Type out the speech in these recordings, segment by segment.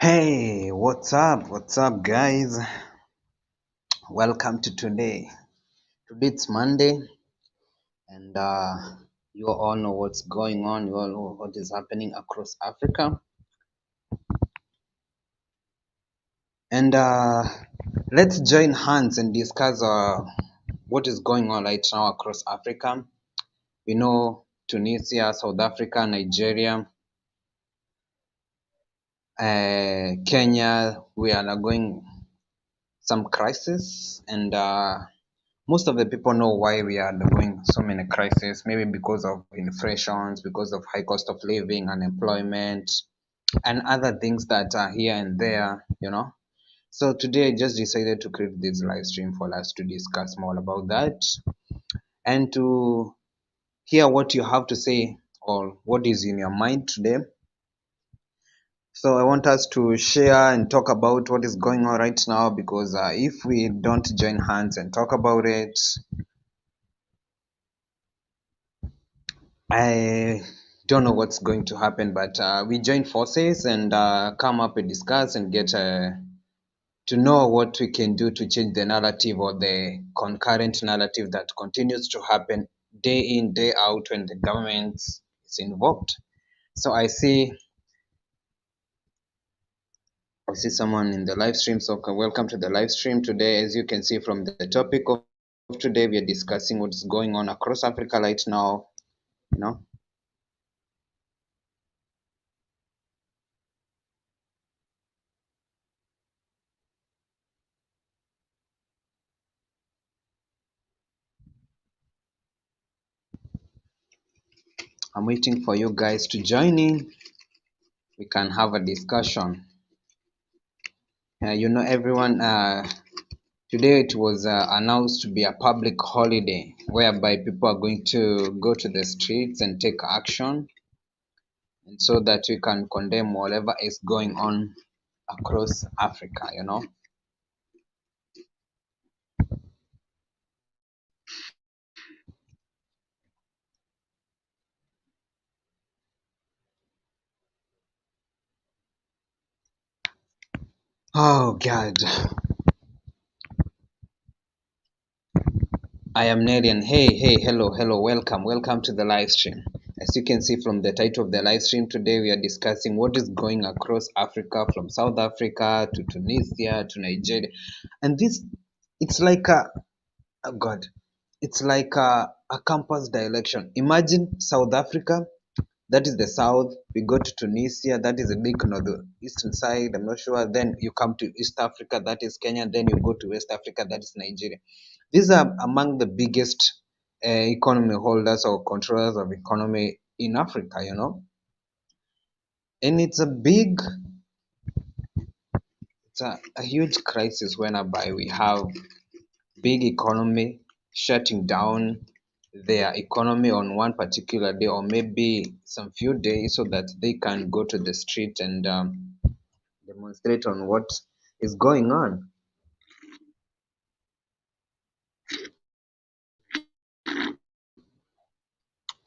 Hey, what's up? What's up, guys? Welcome to today. Today it's Monday, and you all know what's going on. You all know what is happening across Africa, and let's join hands and discuss what is going on right now across Africa. We know Tunisia, South Africa, Nigeria, Kenya. We are undergoing some crisis, and most of the people know why we are undergoing so many crises, maybe because of inflations, because of high cost of living, unemployment, and other things that are here and there. So today I just decided to create this live stream for us to discuss more about that and to hear what you have to say or what is in your mind today. So I want us to share and talk about what is going on right now because if we don't join hands and talk about it, I don't know what's going to happen, but we join forces and come up and discuss and get to know what we can do to change the narrative or the concurrent narrative that continues to happen day in, day out when the government is involved. So I see someone in the live stream. So welcome to the live stream today. As you can see from the topic of today, we are discussing what's going on across Africa right now. You know, I'm waiting for you guys to join in. We can have a discussion. Everyone, today it was announced to be a public holiday whereby people are going to go to the streets and take action, and so that we can condemn whatever is going on across Africa. Oh, God. I am Nerian. Hey, hello, welcome to the live stream. As you can see from the title of the live stream today, we are discussing what is going across Africa, from South Africa to Tunisia to Nigeria. And it's like oh God, it's like a campus direction. Imagine South Africa, that is the south. We go to Tunisia, that is a big northeastern side. I'm not sure. Then you come to East Africa, that is Kenya. Then you go to West Africa, that is Nigeria. These are among the biggest economy holders or controllers of economy in Africa. And it's a huge crisis whereby we have big economy shutting down their economy on one particular day or maybe some few days so that they can go to the street and demonstrate on what is going on.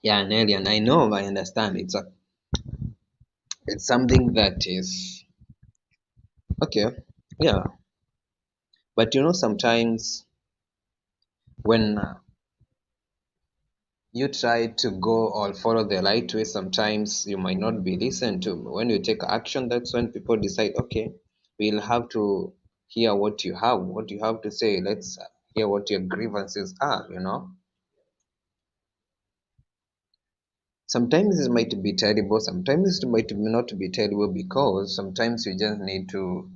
Yeah, Nelly, and I know, I understand. It's something that is okay. Yeah, but sometimes when you try to go or follow the right way, sometimes you might not be listened to. When you take action, that's when people decide, okay, we'll have to hear what you have to say. Let's hear what your grievances are. Sometimes it might be terrible, sometimes it might not be terrible, because sometimes you just need to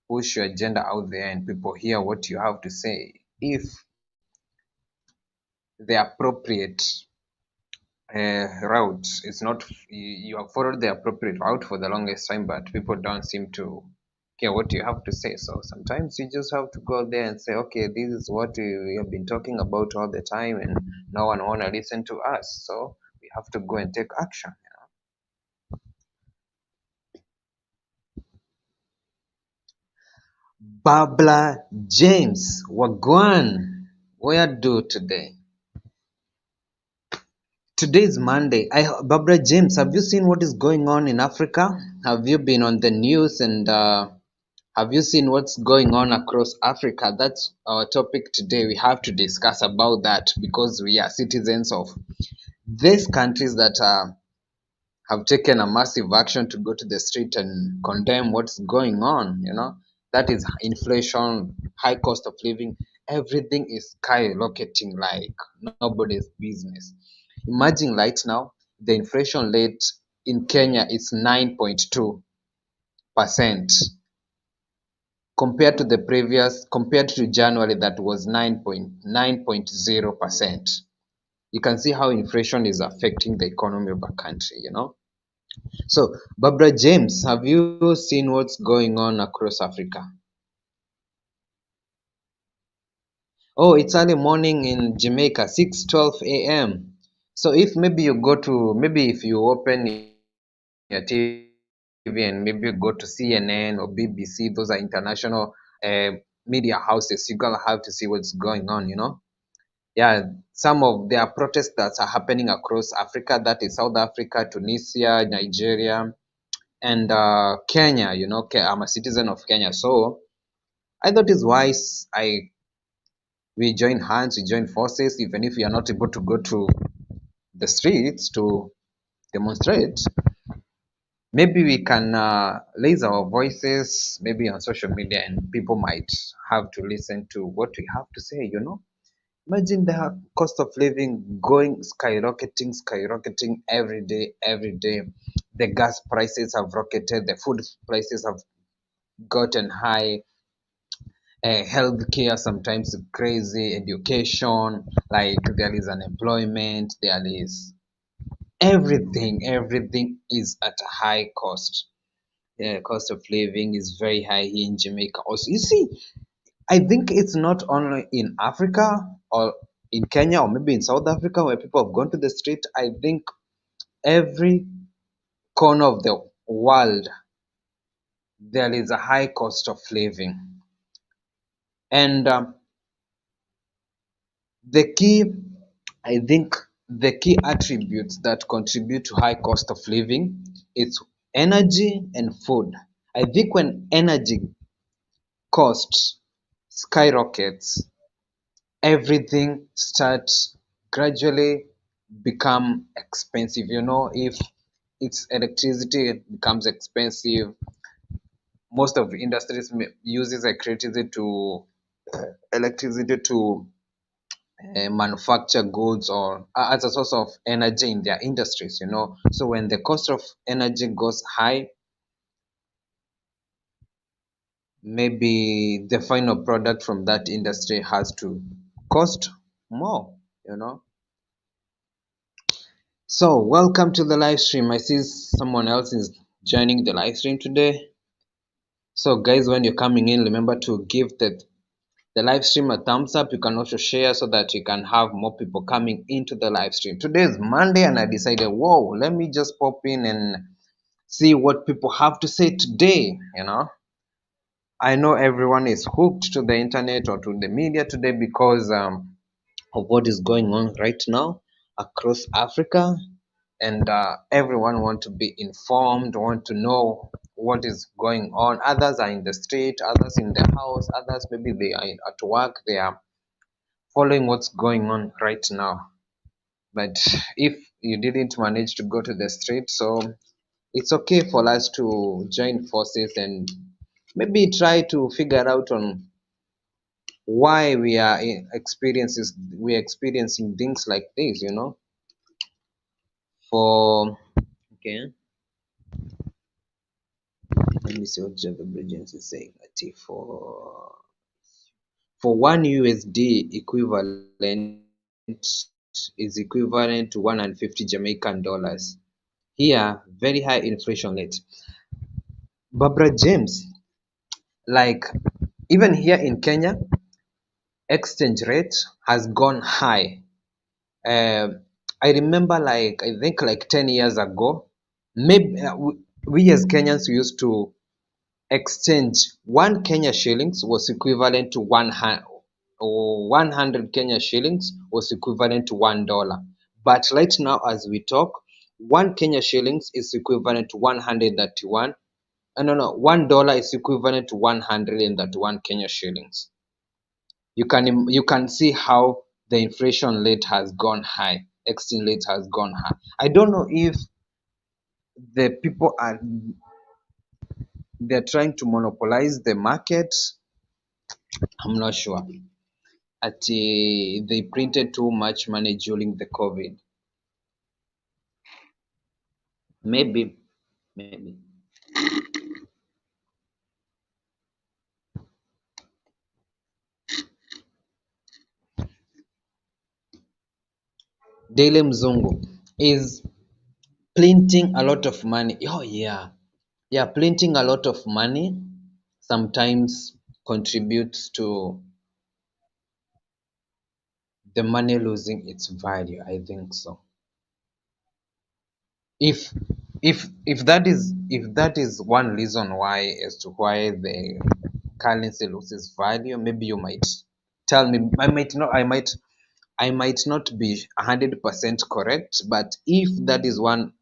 push your agenda out there and people hear what you have to say. If the appropriate route is not, you have followed the appropriate route for the longest time, but people don't seem to care what you have to say. So sometimes you just have to go there and say, okay, this is what we have been talking about all the time, and no one want to listen to us. So we have to go and take action. Babla James Wagwan, where do today? Today is Monday. Barbara James, have you seen what is going on in Africa? Have you been on the news and have you seen what's going on across Africa? That's our topic today. We have to discuss about that because we are citizens of these countries that have taken a massive action to go to the street and condemn what's going on. That is inflation, high cost of living. Everything is skyrocketing like nobody's business. Imagine right now, the inflation rate in Kenya is 9.2%, compared to January that was 9.0%. You can see how inflation is affecting the economy of a country. So, Barbara James, have you seen what's going on across Africa? Oh, it's early morning in Jamaica, 6:12 a.m. So if maybe you go to, maybe if you open your TV and maybe you go to CNN or BBC, those are international media houses, you're gonna have to see what's going on. Yeah, some of there are protests that are happening across Africa, that is South Africa, Tunisia, Nigeria, and Kenya. I'm a citizen of Kenya, so I thought it's wise we join hands, we join forces, even if we are not able to go to the streets to demonstrate. Maybe we can raise our voices, maybe on social media, and people might have to listen to what we have to say. Imagine the cost of living going skyrocketing every day. The gas prices have rocketed, the food prices have gotten high, healthcare sometimes crazy, education, like there is unemployment, there is everything is at a high cost. The cost of living is very high here in Jamaica. Also, you see, I think it's not only in Africa or in Kenya or maybe in South Africa where people have gone to the street. I think every corner of the world there is a high cost of living. And the key, I think, the key attributes that contribute to high cost of living is energy and food. I think when energy cost skyrockets, everything starts gradually become expensive. If it's electricity, it becomes expensive. Most of the industries uses electricity to manufacture goods or as a source of energy in their industries. So when the cost of energy goes high, maybe the final product from that industry has to cost more. So welcome to the live stream. I see someone else is joining the live stream today. So guys, when you're coming in, remember to give the live stream a thumbs up. You can also share so that you can have more people coming into the live stream. Today is Monday and I decided, whoa, let me just pop in and see what people have to say today. I know everyone is hooked to the internet or to the media today because of what is going on right now across Africa, and everyone want to be informed, want to know what is going on. Others are in the street, others in the house, others maybe they are at work, they are following what's going on right now. But if you didn't manage to go to the street, so it's okay for us to join forces and maybe try to figure out on why we're experiencing things like this. For okay, let me see what Java Bridges is saying. For 1 USD equivalent is equivalent to 150 Jamaican dollars. Here, very high inflation rate. Barbara James, like even here in Kenya, exchange rate has gone high. I remember, like I think like 10 years ago, maybe we as Kenyans used to exchange one Kenya shillings was equivalent to 100 Kenya shillings was equivalent to $1. But right now, as we talk, one Kenya shillings is equivalent to 131. No, $1 is equivalent to 131 Kenya shillings. You can see how the inflation rate has gone high, exchange rate has gone high. I don't know if the people are they're trying to monopolize the market. I'm not sure. They printed too much money during the COVID. Maybe, maybe. Daily Mzungu is printing a lot of money. Oh yeah, yeah, printing a lot of money sometimes contributes to the money losing its value. I think so. If if that is one reason why as to why the currency loses value, maybe you might tell me. I might not be 100% correct, but if that is one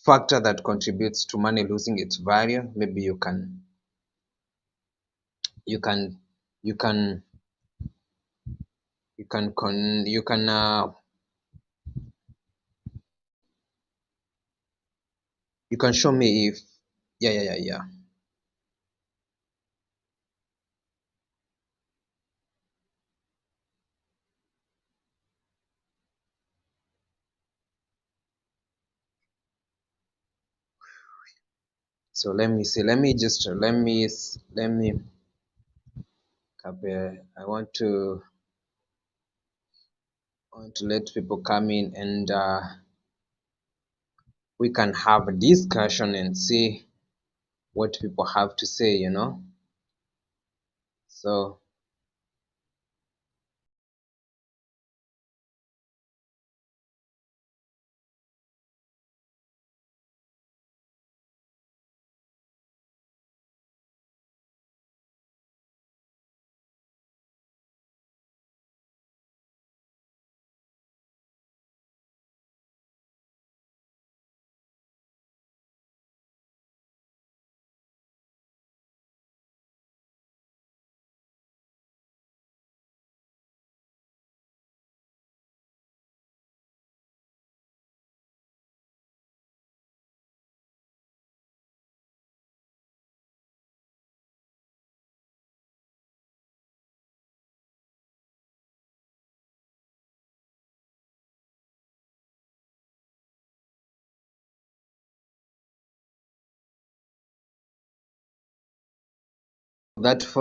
factor that contributes to money losing its value, maybe you can you can you can show me if yeah. So let me see. Let me I want to let people come in, and we can have a discussion and see what people have to say. So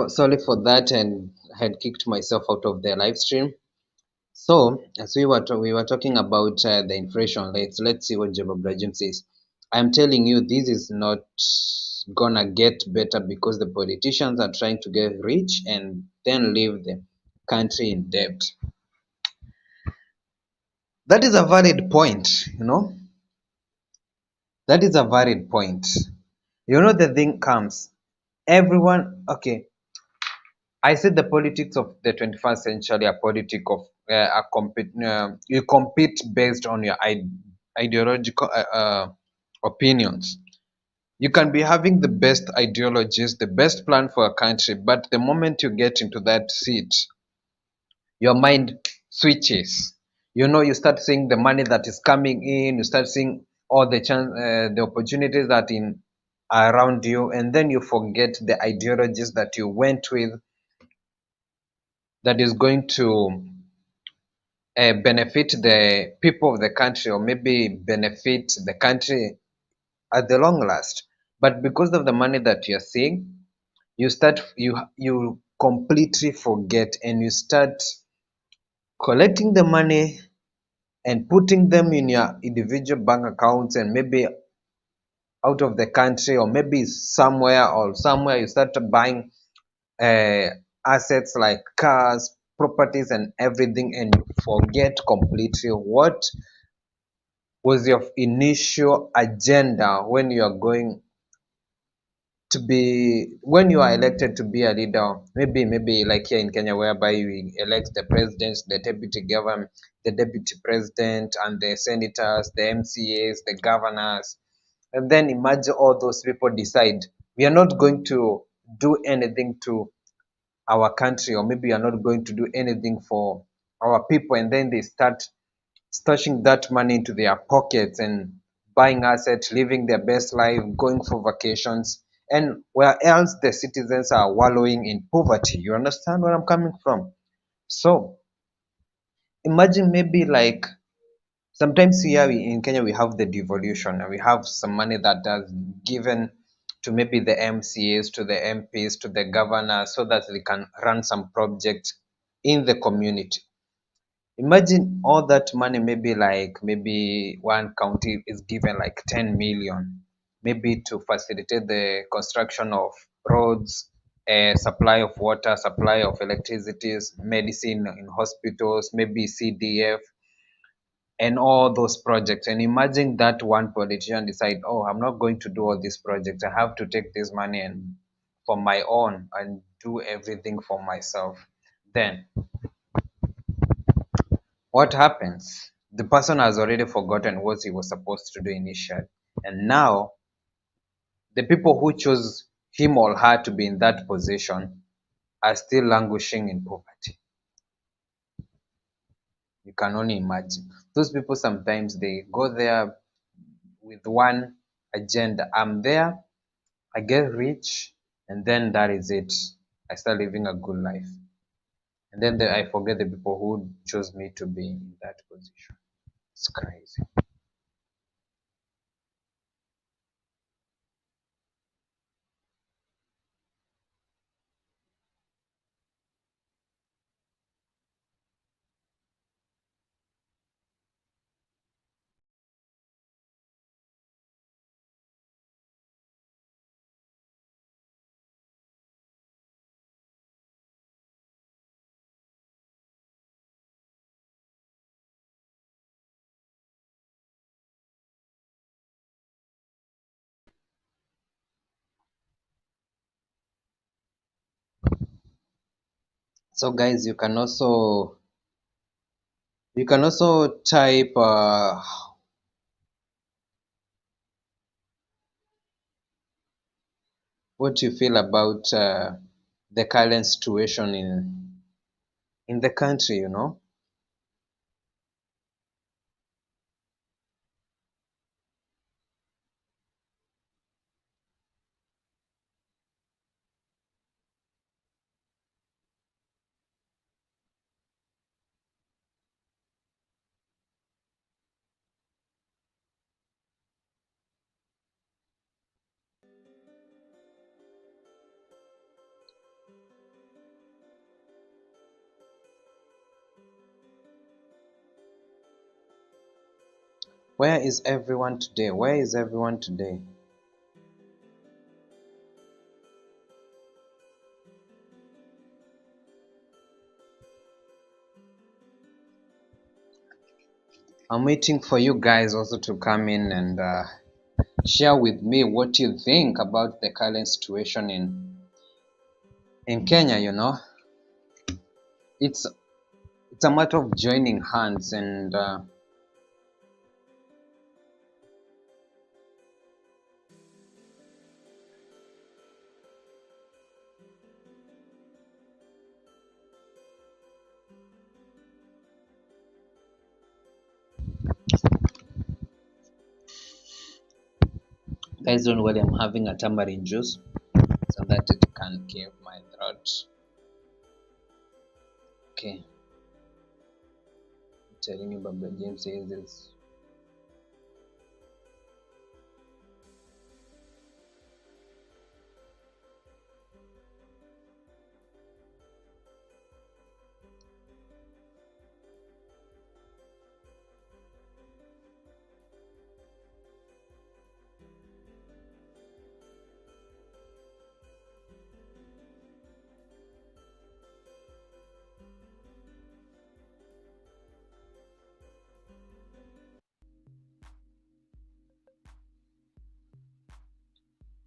sorry for that, and I had kicked myself out of the live stream. So, as we were talking about the inflation rates, let's see what Job Ibrahim says. I'm telling you, this is not gonna get better because the politicians are trying to get rich and then leave the country in debt. That is a valid point. That is a valid point. The thing comes, everyone, okay, I said the politics of the 21st century are politic of you compete based on your ideological opinions. You can be having the best ideologies, the best plan for a country, but the moment you get into that seat, your mind switches. You start seeing the money that is coming in, you start seeing all the opportunities that in are around you, and then you forget the ideologies that you went with that is going to benefit the people of the country, or maybe benefit the country at the long last. But because of the money that you're seeing, you completely forget, and you start collecting the money and putting them in your individual bank accounts, and maybe out of the country, or maybe somewhere you start buying uh, assets like cars, properties, and everything, and you forget completely what was your initial agenda when you are going to be when you are elected to be a leader, maybe like here in Kenya, whereby we elect the president, the deputy governor, the deputy president, and the senators, the MCAs, the governors, and then imagine all those people decide we are not going to do anything to our country, or maybe we are not going to do anything for our people, and then they start stashing that money into their pockets and buying assets, living their best life, going for vacations, and where else the citizens are wallowing in poverty. You understand where I'm coming from? So imagine maybe like sometimes here in Kenya we have the devolution and we have some money that is given to maybe the MCAs, to the MPs, to the governors so that they can run some project in the community. Imagine all that money, maybe one county is given like 10 million, maybe to facilitate the construction of roads, supply of water, supply of electricity, medicine in hospitals, maybe CDF, and all those projects. And imagine that one politician decide, oh, I'm not going to do all these projects. I have to take this money and for my own and do everything for myself. Then what happens? The person has already forgotten what he was supposed to do initially. And now, the people who chose him or her to be in that position are still languishing in poverty. You can only imagine. Those people sometimes they go there with one agenda. I'm there, I get rich, and then that is it. I start living a good life. And then I forget the people who chose me to be in that position. It's crazy. So guys, you can also type what you feel about the current situation in the country. Where is everyone today? Where is everyone today? I'm waiting for you guys also to come in and share with me what you think about the current situation in Kenya. It's a matter of joining hands and guys, don't worry, I'm having a tamarind juice so that it can keep my throat. Okay, I'm telling you, Baba James says this.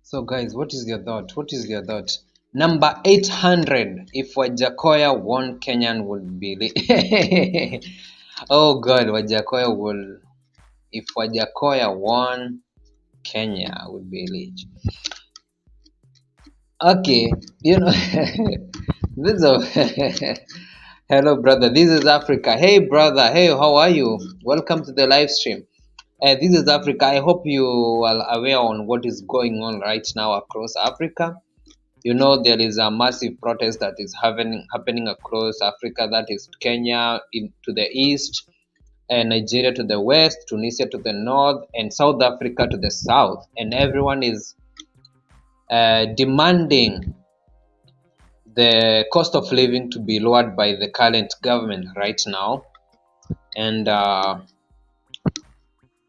So, guys, what is your thought? What is your thought? Number 800. If Wajakoya won, Kenyan would be. Oh God, Wajakoya will. If Wajakoya won, Kenya would be rich. Okay, you know, this is hello, brother. This is Africa. Hey, brother. Hey, how are you? Welcome to the live stream. This is Africa. I hope you are aware on what is going on right now across Africa. You know, there is a massive protest that is happening across Africa. That is Kenya to the east, and Nigeria to the west, Tunisia to the north, and South Africa to the south. And everyone is demanding the cost of living to be lowered by the current government right now.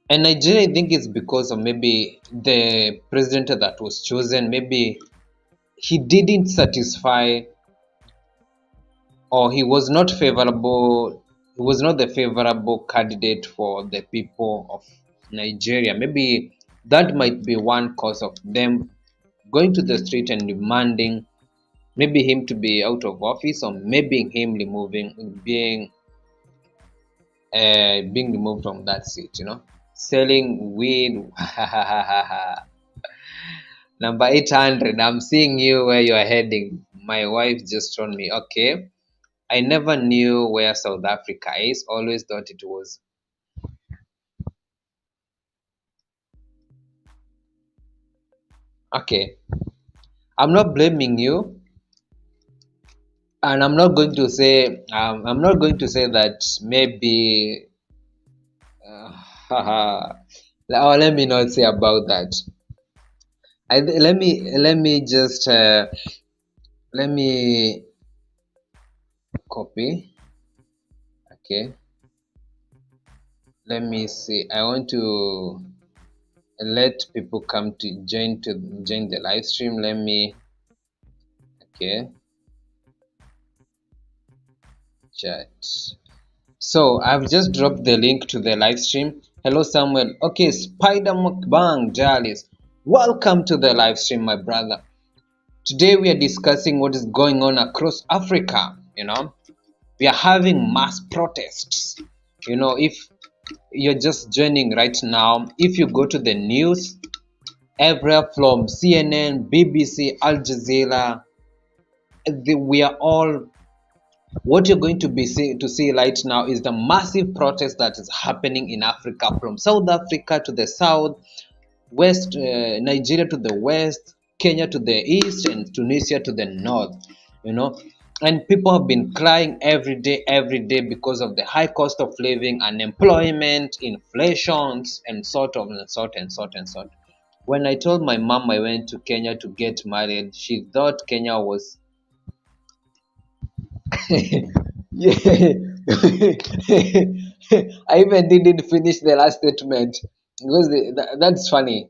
And Nigeria, I think it's because of maybe the president that was chosen, maybe he didn't satisfy, or he was not favorable. He was not the favorable candidate for the people of Nigeria. Maybe that might be one cause of them going to the street and demanding maybe him to be out of office, or maybe him being removed from that seat. Selling weed. Number 800. I'm seeing you where you are heading. My wife just told me. Okay. I never knew where South Africa is. Always thought it was. Okay. I'm not blaming you, and I'm not going to say. I'm not going to say that maybe. Oh, let me not say about that. Let me just let me copy. Okay. Let me see. I want to let people come to join the live stream. Let me. Okay. Chat. So I've just dropped the link to the live stream. Hello, Samuel. Okay, Spider Mukbang Jalis. Welcome to the live stream, my brother. Today we are discussing what is going on across Africa. We are having mass protests. If you're just joining right now, if you go to the news, everywhere from CNN, BBC, Al Jazeera, we are all. What you're going to see right now is the massive protest that is happening in Africa, from South Africa to the south, west, Nigeria to the west, Kenya to the east, and Tunisia to the north. And people have been crying every day because of the high cost of living, unemployment, inflations, and sort. When I told my mom I went to Kenya to get married, she thought Kenya was. Yeah. I even didn't finish the last statement because that's funny.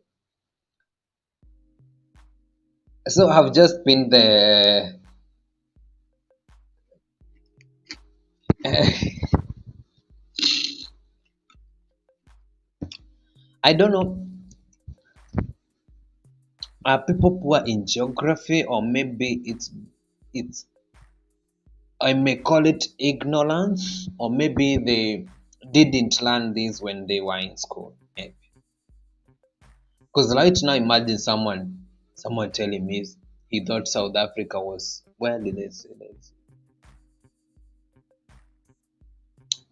So I've just been the. I don't know. Are people poor in geography, or maybe it's I may call it ignorance, or maybe they didn't learn this when they were in school. Maybe. Because right now, imagine someone telling me he thought South Africa was, well, let's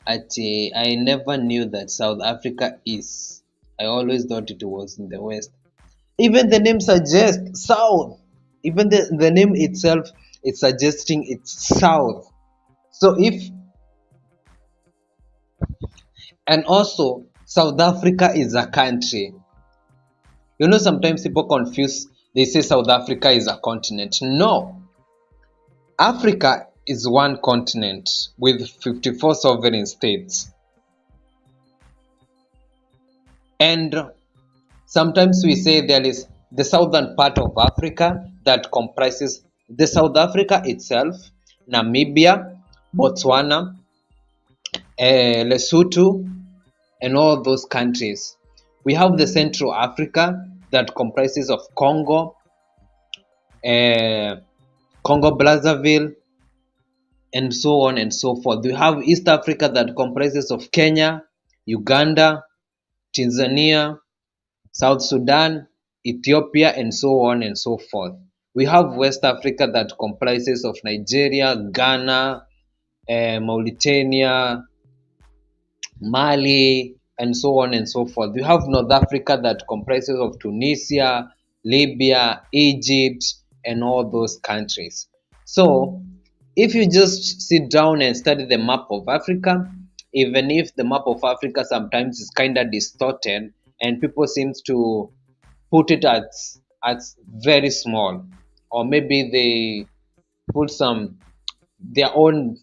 I never knew that South Africa is. I always thought it was in the west. Even the name suggests south. Even the name itself is suggesting it's south. So if. And also, South Africa is a country. Sometimes people confuse. They say South Africa is a continent. No. Africa is one continent with 54 sovereign states. And sometimes we say there is the southern part of Africa that comprises the South Africa itself, Namibia, Botswana, Lesotho, and all those countries. We have the Central Africa that comprises of uh, Congo Brazzaville, and so on and so forth. We have East Africa that comprises of Kenya, Uganda, Tanzania, South Sudan, Ethiopia, and so on and so forth. We have West Africa that comprises of Nigeria, Ghana, Mauritania, Mali, and so on and so forth. We have North Africa that comprises of Tunisia, Libya, Egypt, and all those countries. So, if you just sit down and study the map of Africa, even if the map of Africa sometimes is kind of distorted and people seems to put it at very small, or maybe they put some their own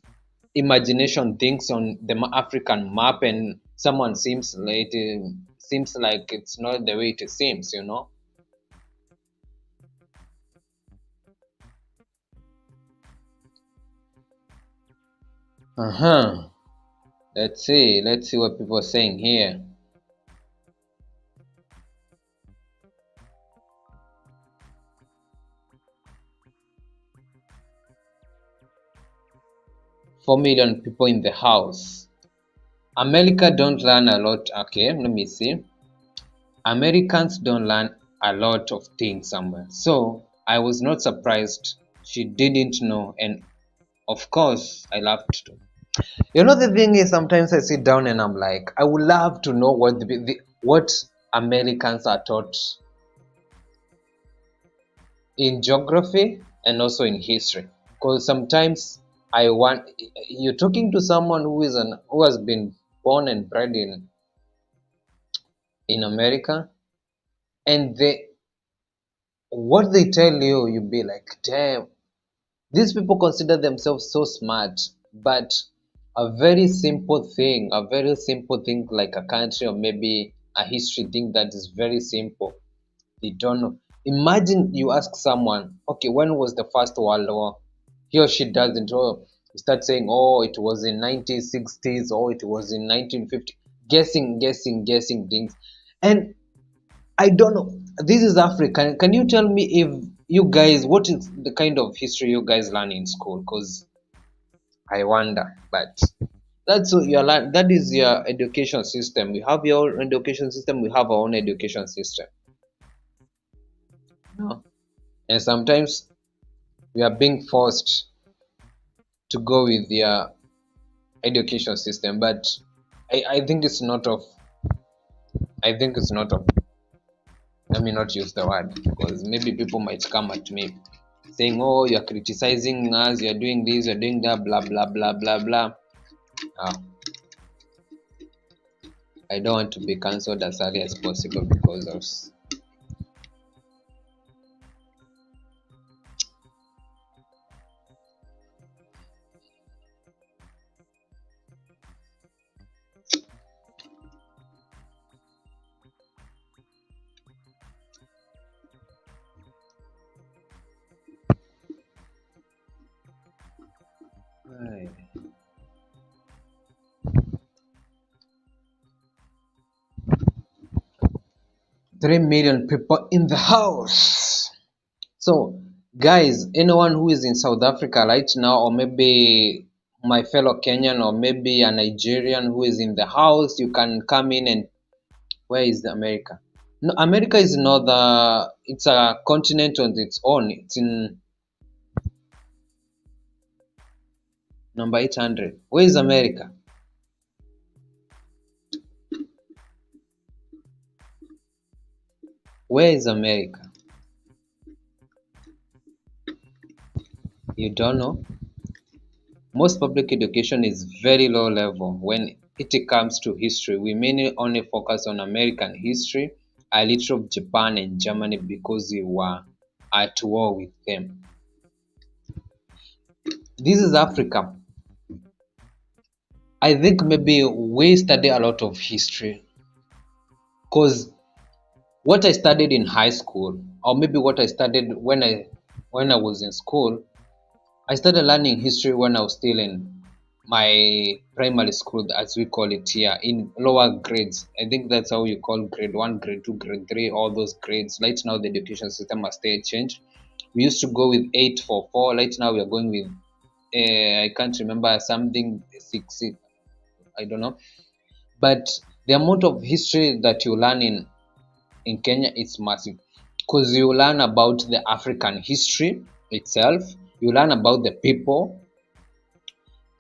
imagination things on the African map, and someone seems like it's not the way it seems, you know. Uh-huh. Let's see what people are saying here. 4 million people in the house. America don't learn a lot. Okay, let me see. Americans don't learn a lot of things somewhere. So I was not surprised she didn't know, and of course I loved to. You know, the thing is, sometimes I sit down and I'm like, I would love to know what Americans are taught in geography and also in history. Because sometimes I want you're talking to someone who has been born and bred in America, and they what they tell you, you be like, damn, these people consider themselves so smart, but a very simple thing like a country or maybe a history thing that is very simple, they don't know. Imagine you ask someone, okay, when was the First World War? He or she doesn't. Oh, you start saying, oh, it was in 1960s, or it was in 1950, guessing things. And I don't know. This is Africa. Can you tell me if you guys, what is the kind of history you guys learn in school? Because I wonder. But that's what your that is your education system. We have your own education system. We have our own education system. No. And sometimes we are being forced to go with their education system. But I think it's not of. I think it's not of. Let me not use the word because maybe people might come at me saying, "Oh, you're criticizing us. You're doing this. You're doing that. Blah blah blah blah blah." Uh, I don't want to be cancelled as early as possible because of. 3 million people in the house. So, guys, anyone who is in South Africa right now, or maybe my fellow Kenyan, or maybe a Nigerian who is in the house, you can come in and where is the America? No, America is not the. It's a continent on its own. It's in number 800. Where is America? Where is America? You don't know? Most public education is very low level when it comes to history. We mainly only focus on American history, a little of Japan and Germany because we were at war with them. This is Africa. I think maybe we study a lot of history because what I studied in high school, or maybe what I studied when I was in school, I started learning history when I was still in my primary school, as we call it here, in lower grades. I think that's how you call grade one, grade two, grade three, all those grades. Right now, the education system has stayed changed. We used to go with 844. Right now, we are going with I can't remember something six. I don't know, but the amount of history that you learn in Kenya is massive, because you learn about the African history itself. You learn about the people,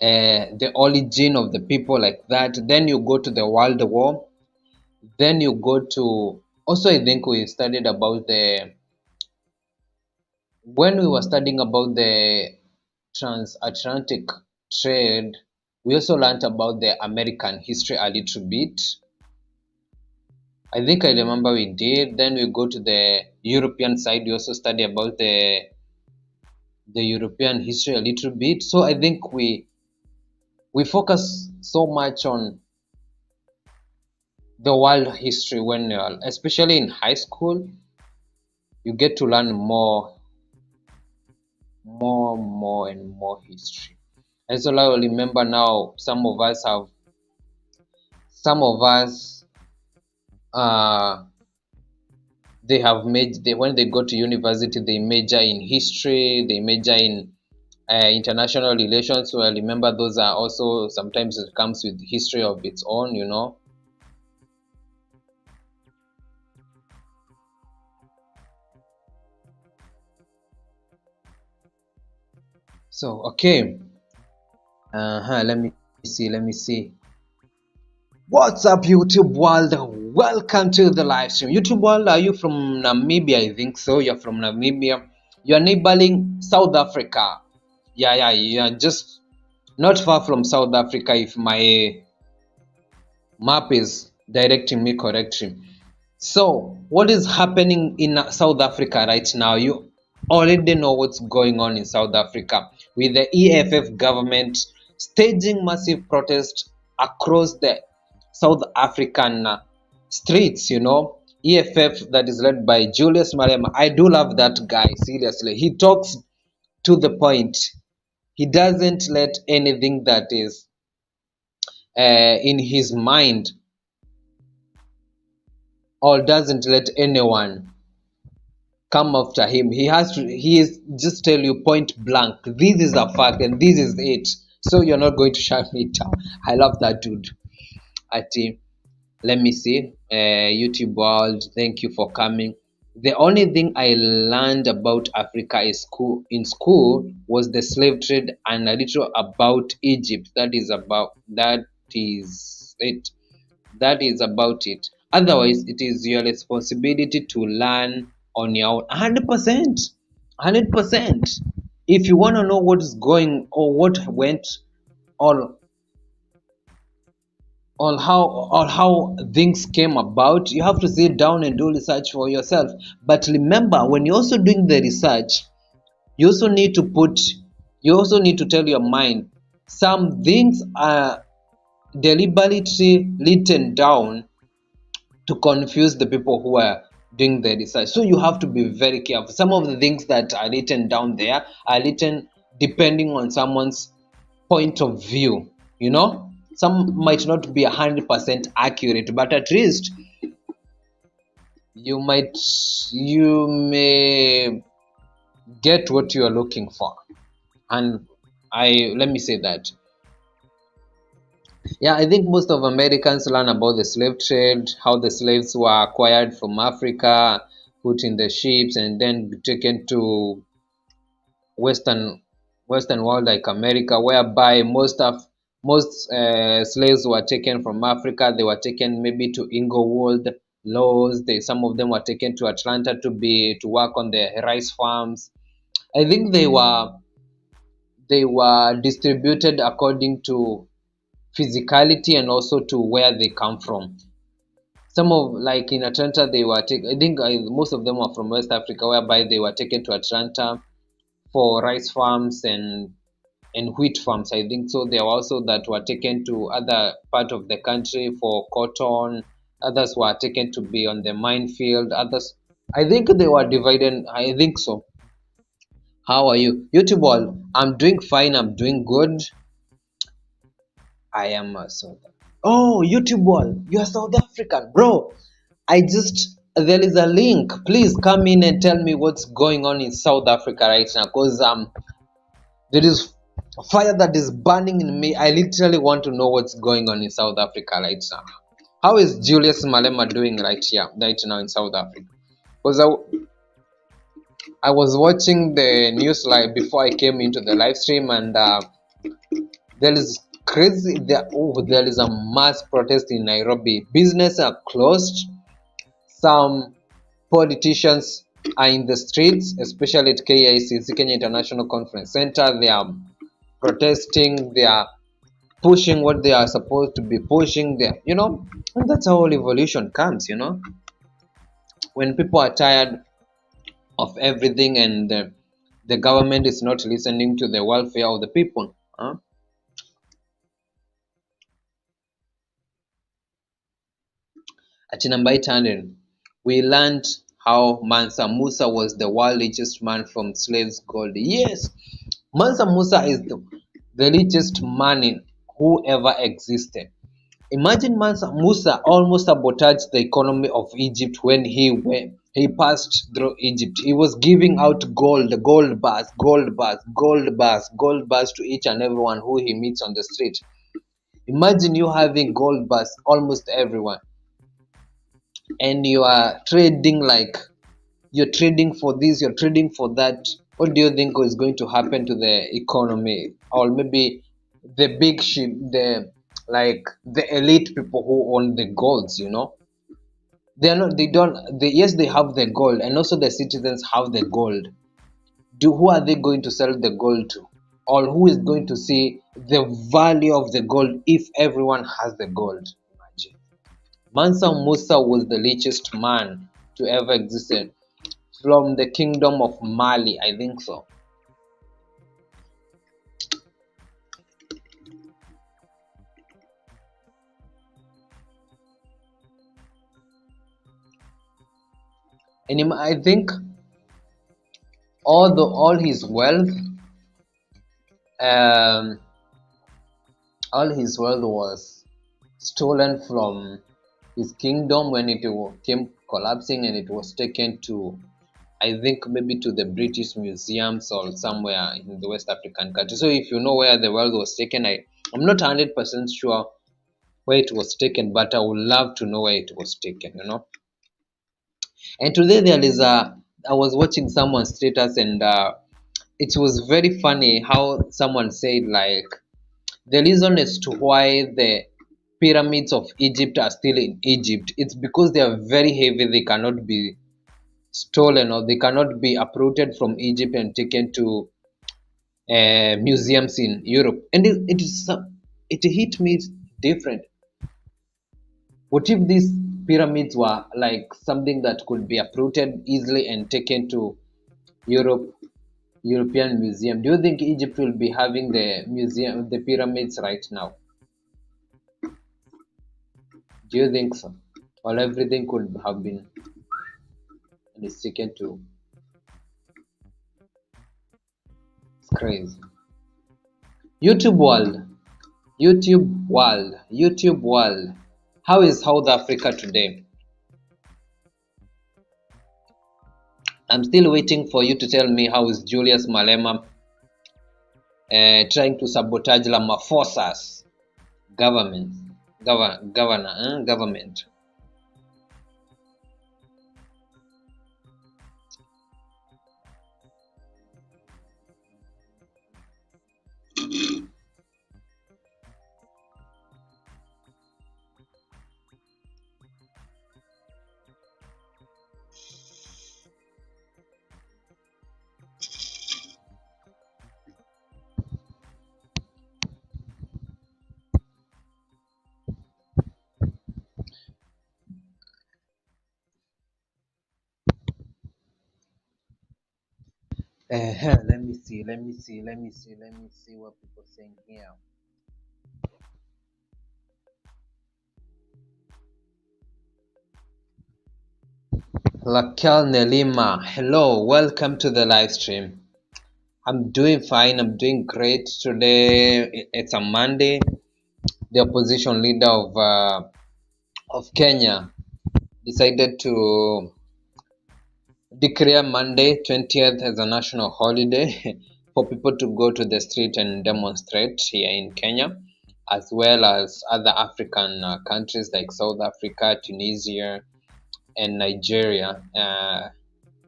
the origin of the people, like that. Then you go to the World War. Then you go to, also I think we studied about the, when we were studying about the transatlantic trade, we also learned about the American history a little bit. I think I remember we did. Then we go to the European side. We also study about the European history a little bit. So I think we focus so much on the world history when you're, especially in high school, you get to learn more and more history. And so I remember now, some of us, uh they have made, they, when they go to university, they major in history, they major in international relations. So I remember those are also, sometimes it comes with history of its own. So okay, let me see. What's up, YouTube world? Welcome to the live stream. YouTube world, are you from Namibia? I think so. You're from Namibia. You're neighboring South Africa. Yeah, you're just not far from South Africa, if my map is directing me correctly. So, what is happening in South Africa right now? You already know what's going on in South Africa, with the EFF government staging massive protests across the South African streets. EFF, that is led by Julius Malema. I do love that guy, seriously. He talks to the point. He doesn't let anything that is in his mind, or doesn't let anyone come after him. He is just tell you point blank, this is a fact and this is it. So you're not going to shut me down. I love that dude. Let me see. YouTube world, thank you for coming. The only thing I learned about Africa in school was the slave trade and a little about Egypt. That is about it. Otherwise, it is your responsibility to learn on your own. 100%. 100%. If you want to know what is going, or what went, or how things came about, you have to sit down and do research for yourself. But remember, when you're also doing the research, you also need to tell your mind, some things are deliberately written down to confuse the people who are doing the research. So you have to be very careful. Some of the things that are written down there are written depending on someone's point of view. Some might not be 100% accurate, but at least you may get what you are looking for. And let me say that, yeah, I think most of Americans learn about the slave trade, how the slaves were acquired from Africa, put in the ships, and then taken to Western Western world like America, whereby most slaves were taken from Africa. They were taken maybe to Inglewood, Laws. Some of them were taken to Atlanta to work on the rice farms. I think they were distributed according to physicality and also to where they come from. Some of, like in Atlanta, they were taken. I think most of them were from West Africa, whereby they were taken to Atlanta for rice farms and wheat farms. I think so. There were also that were taken to other part of the country for cotton. Others were taken to be on the minefield. Others, I think they were divided. I think so. How are you, YouTube all? I'm doing fine. I'm doing good. I am a South. Oh, YouTube wall, you are South African, bro. I just there is a link. Please come in and tell me what's going on in South Africa right now, cause there is fire that is burning in me. I literally want to know what's going on in South Africa right now. How is Julius Malema doing right here, right now in South Africa? Because I was watching the news live before I came into the live stream, and there is crazy. There is a mass protest in Nairobi. Business are closed. Some politicians are in the streets, especially at KICC, Kenya International Conference Center. They are protesting. They are pushing what they are supposed to be pushing. There, and that's how all evolution comes. When people are tired of everything, and the government is not listening to the welfare of the people. Huh? At number 800, we learned how Mansa Musa was the world's richest man from slaves' gold. Yes, Mansa Musa is the richest man in who ever existed. Imagine Mansa Musa almost sabotaged the economy of Egypt when he passed through Egypt. He was giving out gold bars, gold bars, gold bars, gold bars to each and everyone who he meets on the street. Imagine you having gold bars almost everyone, and you are trading like you're trading for this, you're trading for that. What do you think is going to happen to the economy? Or maybe the big ship, the elite people who own the golds. They are not they don't they yes, they have the gold, and also the citizens have the gold. Who are they going to sell the gold to? Or who is going to see the value of the gold if everyone has the gold? Imagine. Mansa Musa was the richest man to ever exist from the kingdom of Mali, I think so. And I think all his wealth, um, all his wealth was stolen from his kingdom when it came collapsing, and it was taken to, I think, maybe to the British museums or somewhere in the West African country. So if you know where the wealth was taken, I'm not 100% sure where it was taken, but I would love to know where it was taken. And today I was watching someone's status, and it was very funny how someone said, like, the reason as to why the pyramids of Egypt are still in Egypt, it's because they are very heavy. They cannot be stolen, or they cannot be uprooted from Egypt and taken to museums in Europe. And it hit me different. What if these pyramids were like something that could be uprooted easily and taken to Europe, European museum? Do you think Egypt will be having the pyramids right now? Do you think so? Or everything could have been and is taken to? It's crazy. YouTube world, YouTube world, YouTube world. How is South Africa today? I'm still waiting for you to tell me how is Julius Malema trying to sabotage Ramaphosa's government, government. Let me see what people are saying here. Lakel Nelima, hello, welcome to the live stream. I'm doing fine, I'm doing great today. It's a Monday. the opposition leader of Kenya decided to declare Monday 20th as a national holiday for people to go to the street and demonstrate here in Kenya, as well as other African countries like South Africa, Tunisia, and Nigeria.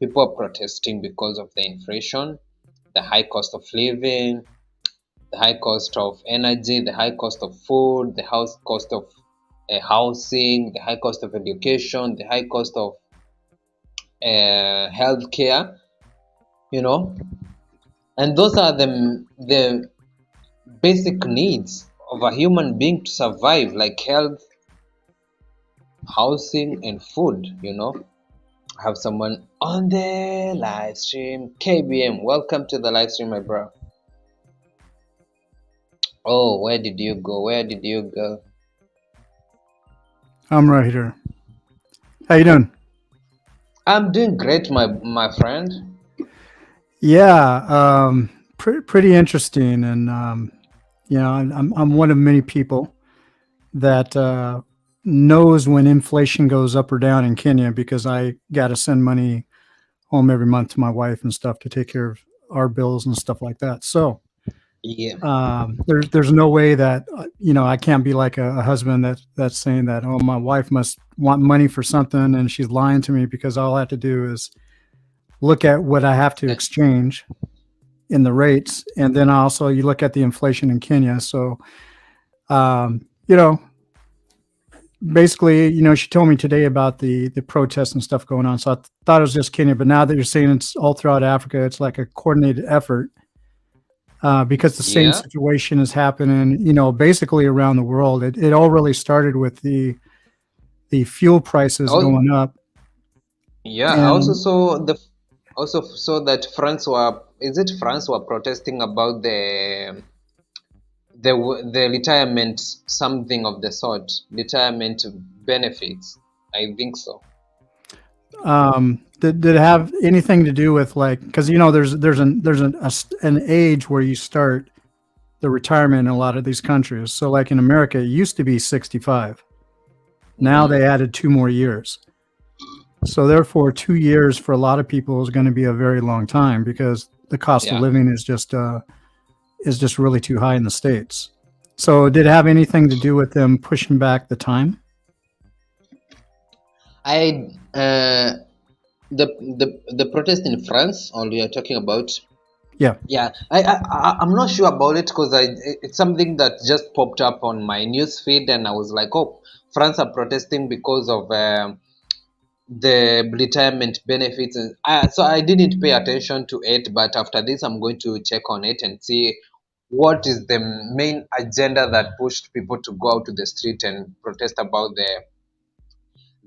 People are protesting because of the inflation, the high cost of living, the high cost of energy, the high cost of food, the house cost of housing, the high cost of education, the high cost of healthcare. You know, and those are the basic needs of a human being to survive, like health, housing, and food. I have someone on the live stream. KBM, welcome to the live stream, my bro. Oh, where did you go? Where did you go? I'm right here. How you doing? I'm doing great, my friend. Yeah, pretty interesting, and I'm one of many people that knows when inflation goes up or down in Kenya because I got to send money home every month to my wife and stuff to take care of our bills and stuff like that. So Yeah. there's no way that I can't be like a husband that's saying that, oh, my wife must want money for something and she's lying to me, because all I have to do is look at what I have to Uh, exchange in the rates, and then also you look at the inflation in Kenya. So um, you know basically, she told me today about the protests and stuff going on, so I thought it was just Kenya, but now that you're saying it's all throughout Africa, it's like a coordinated effort, because the same Yeah. situation is happening, basically around the world. It all really started with the fuel prices Oh, going up. yeah. I also And saw that France were, is it France were protesting about the retirement, something of the sort, retirement benefits. I think so. did it have anything to do with, like, because there's an age where you start the retirement in a lot of these countries. So like in America, it used to be 65. Now Mm-hmm. they added 2 more years. So therefore, 2 years for a lot of people is going to be a very long time, because the cost of Yeah. living is just really too high in the States. So did it have anything to do with them pushing back the time? I the protest in France, or you are talking about? Yeah. Yeah, I'm not sure about it because it's something that just popped up on my news feed, and I was like, oh, France are protesting because of the retirement benefits. And so I didn't pay attention to it, but after this, I'm going to check on it and see what is the main agenda that pushed people to go out to the street and protest about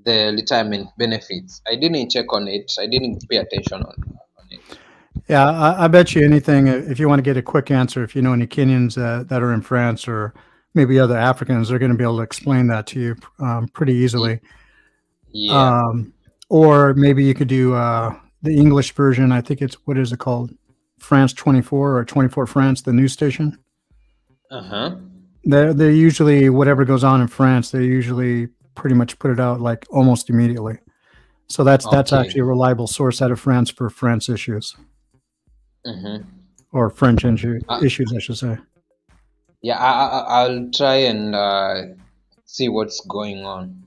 the retirement benefits. I didn't check on it. I didn't pay attention on it. Yeah, I bet you anything, if you want to get a quick answer, if you know any Kenyans that are in France, or maybe other Africans, they're going to be able to explain that to you pretty Ye- easily. Yeah. Um, or maybe you could do the English version. I think it's, what is it called? France 24 or 24 France, the news station. Uh-huh. They're usually, whatever goes on in France, they usually pretty much put it out like almost immediately. So that's Okay. actually a reliable source out of France for France issues, Mm-hmm. or French Uh, issues, I should say. yeah, I'll try and see what's going on.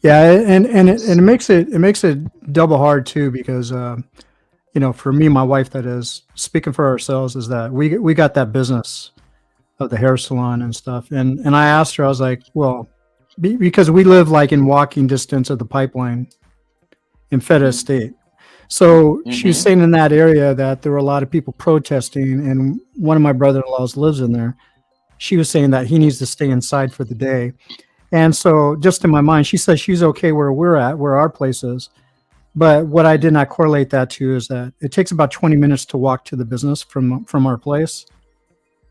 Yeah, and it makes it double hard too, because for me, my wife, that is, speaking for ourselves, is that we got that business of the hair salon and stuff, and I asked her, I was like, well, because we live like in walking distance of the pipeline in Feta State. So she was Mm-hmm. saying in that area that there were a lot of people protesting, and one of my brother-in-laws lives in there. She was saying that he needs to stay inside for the day. And so, just in my mind, she says she's okay where we're at, where our place is. But what I did not correlate that to is that it takes about 20 minutes to walk to the business from our place.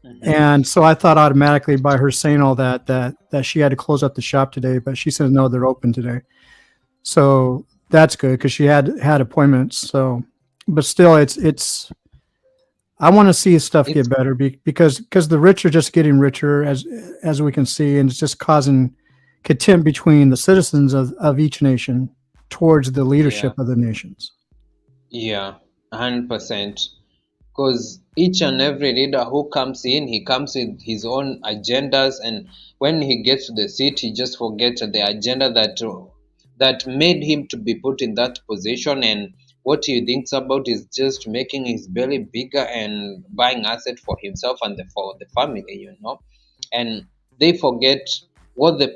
Mm-hmm. And so I thought automatically, by her saying all that she had to close up the shop today, but she said no, they're open today. So that's good, because she had appointments. So, but still, it's I want to see stuff It's get better because the rich are just getting richer as we can see, and it's just causing contempt between the citizens of each nation towards the yeah, leadership of the nations. yeah, 100%. Because each and every leader who comes in, he comes with his own agendas, and when he gets to the seat, he just forgets the agenda that made him to be put in that position, and what he thinks about is just making his belly bigger and buying asset for himself and for the family, and they forget what they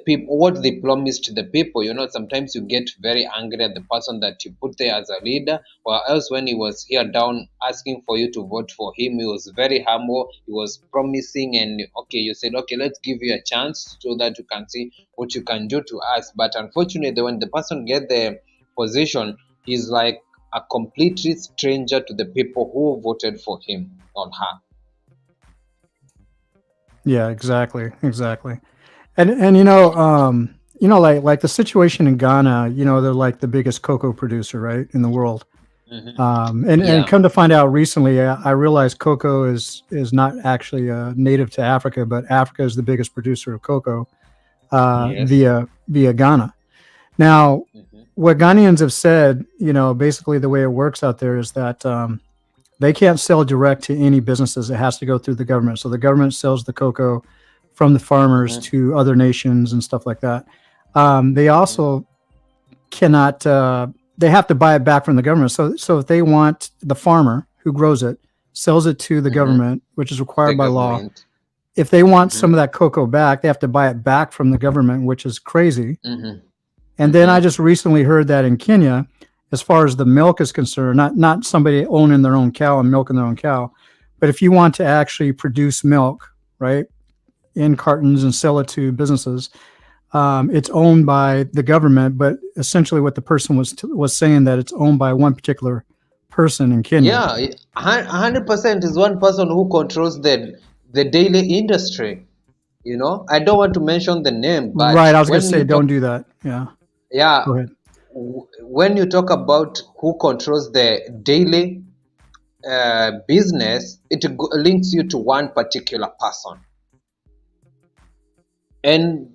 promised to the people. Sometimes you get very angry at the person that you put there as a leader, or else when he was here down asking for you to vote for him, he was very humble, he was promising, and okay, you said, okay, let's give you a chance so that you can see what you can do to us. But unfortunately, when the person get the position, he's like a completely stranger to the people who voted for him or her. Yeah, exactly, exactly. And like the situation in Ghana, they're like the biggest cocoa producer, right, in the world. Hmm. And Yeah. come to find out recently, I realized cocoa is not actually native to Africa, but Africa is the biggest producer of cocoa Yes. via Ghana. Now, Hmm. what Ghanaians have said, basically the way it works out there is that they can't sell direct to any businesses. It has to go through the government. So the government sells the cocoa from the farmers Hmm. to other nations and stuff like that. They Hmm. also cannot. They have to buy it back from the government. So if they want the farmer who grows it, sells it to the Hmm. government, which is The required by law. government. If they want Hmm. some of that cocoa back, they have to buy it back from the government, which is crazy. Hmm. And then I Hmm. just recently heard that in Kenya, as far as the milk is concerned, not somebody owning their own cow and milking their own cow, but if you want to actually produce milk, right, in cartons and sell it to businesses, it's owned by the government. But essentially, what the person was saying that it's owned by one particular person in Kenya. Yeah, 100% is one person who controls the daily industry. I don't want to mention the name, but Right. I was going to when say, you talk, don't do that. Yeah. yeah, Go ahead. when you talk about who controls the daily business, it links you to one particular person. And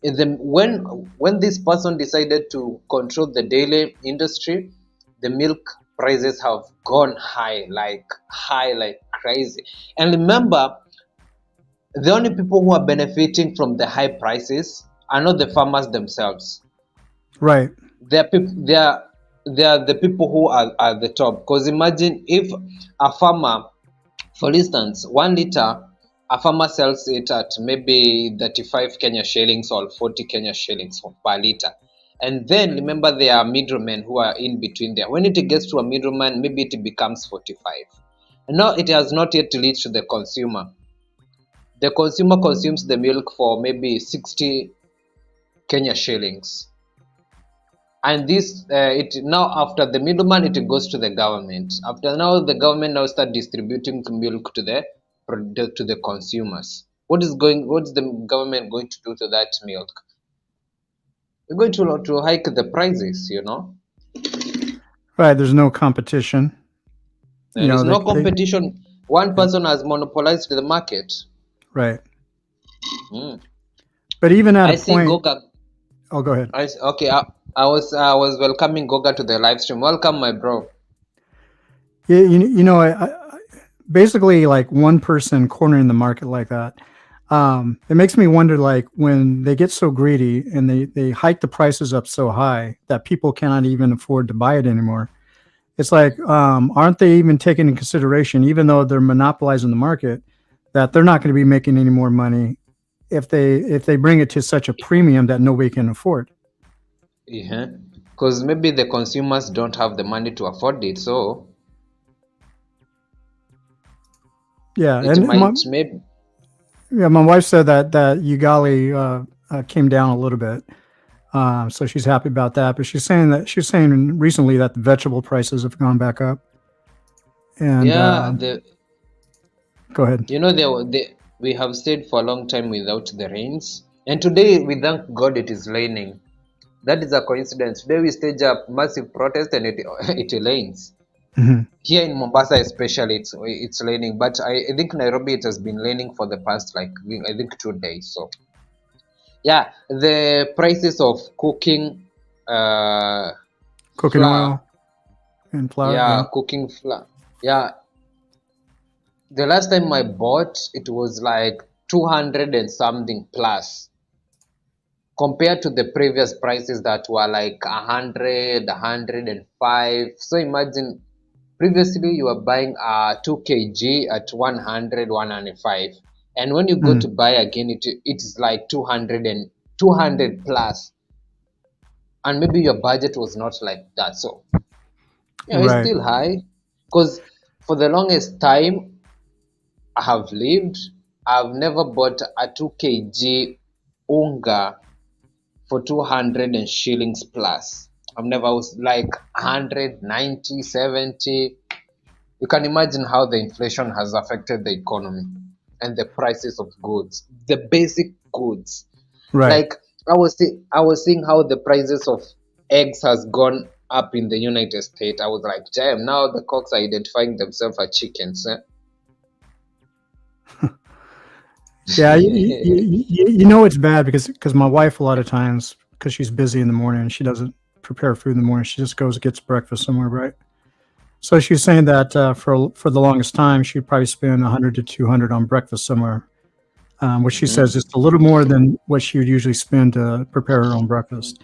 when this person decided to control the daily industry, the milk prices have gone high like crazy. And remember, the only people who are benefiting from the high prices are not the farmers themselves. Right. They are the people who are at the top. Because imagine if a farmer, for instance, 1 liter, a farmer sells it at maybe 35 Kenya shillings or 40 Kenya shillings per liter. And then remember, there are middlemen who are in between there. When it gets to a middleman, maybe it becomes 45. Now it has not yet reached the consumer. The consumer consumes the milk for maybe 60 Kenya shillings. And this it now, after the middleman, it goes to the government. After now, the government now start distributing milk to the consumers. What's the government going to do to that milk? They're going to hike the prices. Right. There's no competition. There is no They competition. One yeah. person has monopolized the market. Right. Mm. But even at a I see point, Goga. oh, go ahead. Okay, I was welcoming Goga to the live stream. Welcome, my bro. Yeah, basically like one person cornering the market like that. It makes me wonder, like when they get so greedy and they hike the prices up so high that people cannot even afford to buy it anymore. It's like, aren't they even taking into consideration, even though they're monopolizing the market, that they're not going to be making any more money if they bring it to such a premium that nobody can afford? Yeah, because maybe the consumers don't have the money to afford it, so Yeah, it and might maybe. my wife said that Ugali came down a little bit. So she's happy about that. But she's saying recently that the vegetable prices have gone back up. And Yeah, the go ahead. we have stayed for a long time without the rains, and today we thank God it is raining. That is a coincidence. Today we stage up massive protest and it it rains. Mhm. Here in Mombasa, especially, it's raining. But I think Nairobi it has been raining for the past like I think 2 days. So yeah, the prices of cooking Cooking flour, oil and flour. yeah, Yeah. cooking flour, yeah. The last time I bought, it was like 200 and something plus, compared to the previous prices that were like 100, 105. So imagine previously you were buying a 2 kg at 100, 105, and when you go to Mm. buy again, it is like 200 and 200 plus, and maybe your budget was not like that. So yeah, it's Right. still high because for the longest time I have lived, I've never bought a 2 kg unga for 200 and shillings plus. I've never was like 100, 90, 70. You can imagine how the inflation has affected the economy and the prices of goods, the basic goods. Right. Like I was seeing how the prices of eggs has gone up in the United States. I was like, damn, now the cocks are identifying themselves as chickens. Yeah. Eh? You know it's bad because my wife a lot of times because she's busy in the morning and she doesn't prepare food in the morning. She just goes and gets breakfast somewhere, right? So she's saying that for the longest time she'd probably spend 100 to 200 on breakfast somewhere, which she says Mhm, is a little more than what she would usually spend to prepare her own breakfast.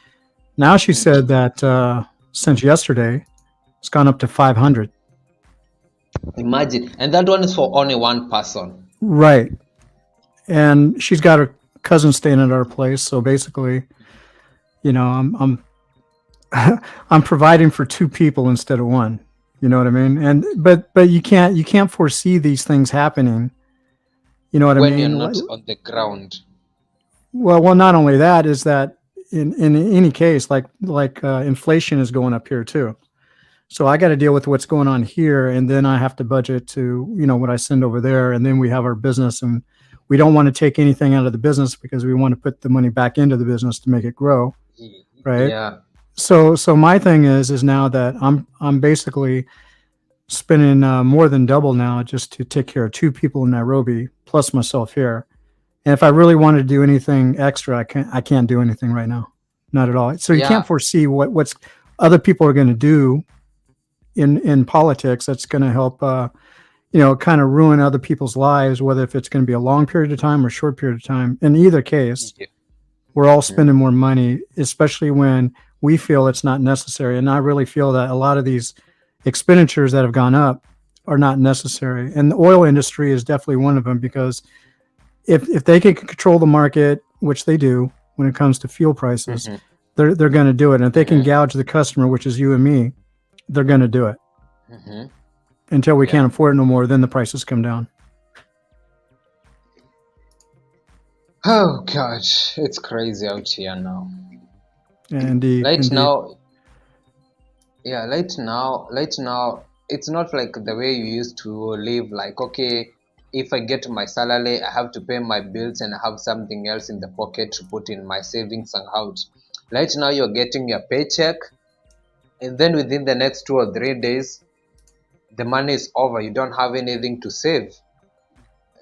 Now she said mhm. that since yesterday, it's gone up to 500. Imagine, and that one is for only one person. Right. And she's got her cousin staying at our place. So basically, I'm I'm providing for two people instead of one. You know what I mean? And but you can't foresee these things happening. You know what I When you're mean? not on the ground. Well, not only that is that in any case, inflation is going up here too. So I got to deal with what's going on here, and then I have to budget to what I send over there, and then we have our business, and we don't want to take anything out of the business because we want to put the money back into the business to make it grow, right? Yeah, So my thing is now that I'm basically spending more than double now just to take care of two people in Nairobi plus myself here. And if I really want to do anything extra, I can't do anything right now, not at all. So you yeah, can't foresee what's other people are going to do in politics that's going to help kind of ruin other people's lives, whether if it's going to be a long period of time or a short period of time. In either case, yeah. we're all Mhm. spending more money, especially when we feel it's not necessary. And I really feel that a lot of these expenditures that have gone up are not necessary. And the oil industry is definitely one of them because if they can control the market, which they do when it comes to fuel prices, Mhm, they're going to do it. And if they can mhm, gouge the customer, which is you and me, they're going to do it mhm. until we Yeah. can't afford it no more. Then the prices come down. Oh gosh, it's crazy out here now. Indeed, Right indeed. now, yeah, right now, it's not like the way you used to live. Like, okay, if I get my salary, I have to pay my bills and I have something else in the pocket to put in my savings account. Right now, you're getting your paycheck, and then within the next 2 or 3 days, the money is over. You don't have anything to save.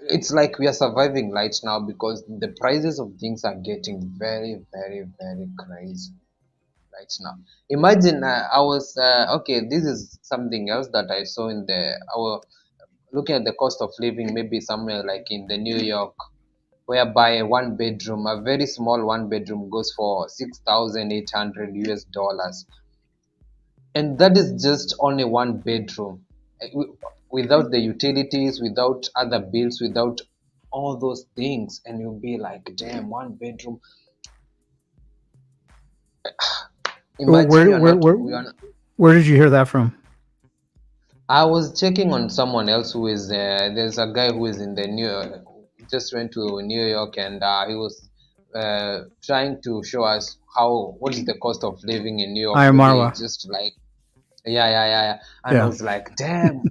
It's like we are surviving right now because the prices of things are getting very, very, very crazy right now. Imagine I was okay. This is something else that I saw in the our looking at the cost of living, maybe somewhere like in the New York, whereby a one bedroom, a very small one bedroom, goes for 6,800 US dollars, and that is just only one bedroom. Without the utilities, without other bills, without all those things, and you'll be like, damn, one bedroom. Well, Imagine you're not we are. where did you hear that from? I was checking on someone else who is there's a guy who is in the New York, just went to New York, and he was trying to show us how what is the cost of living in New York I am today, Marwa. just like yeah, yeah, yeah, yeah. And I Yeah. was like, damn,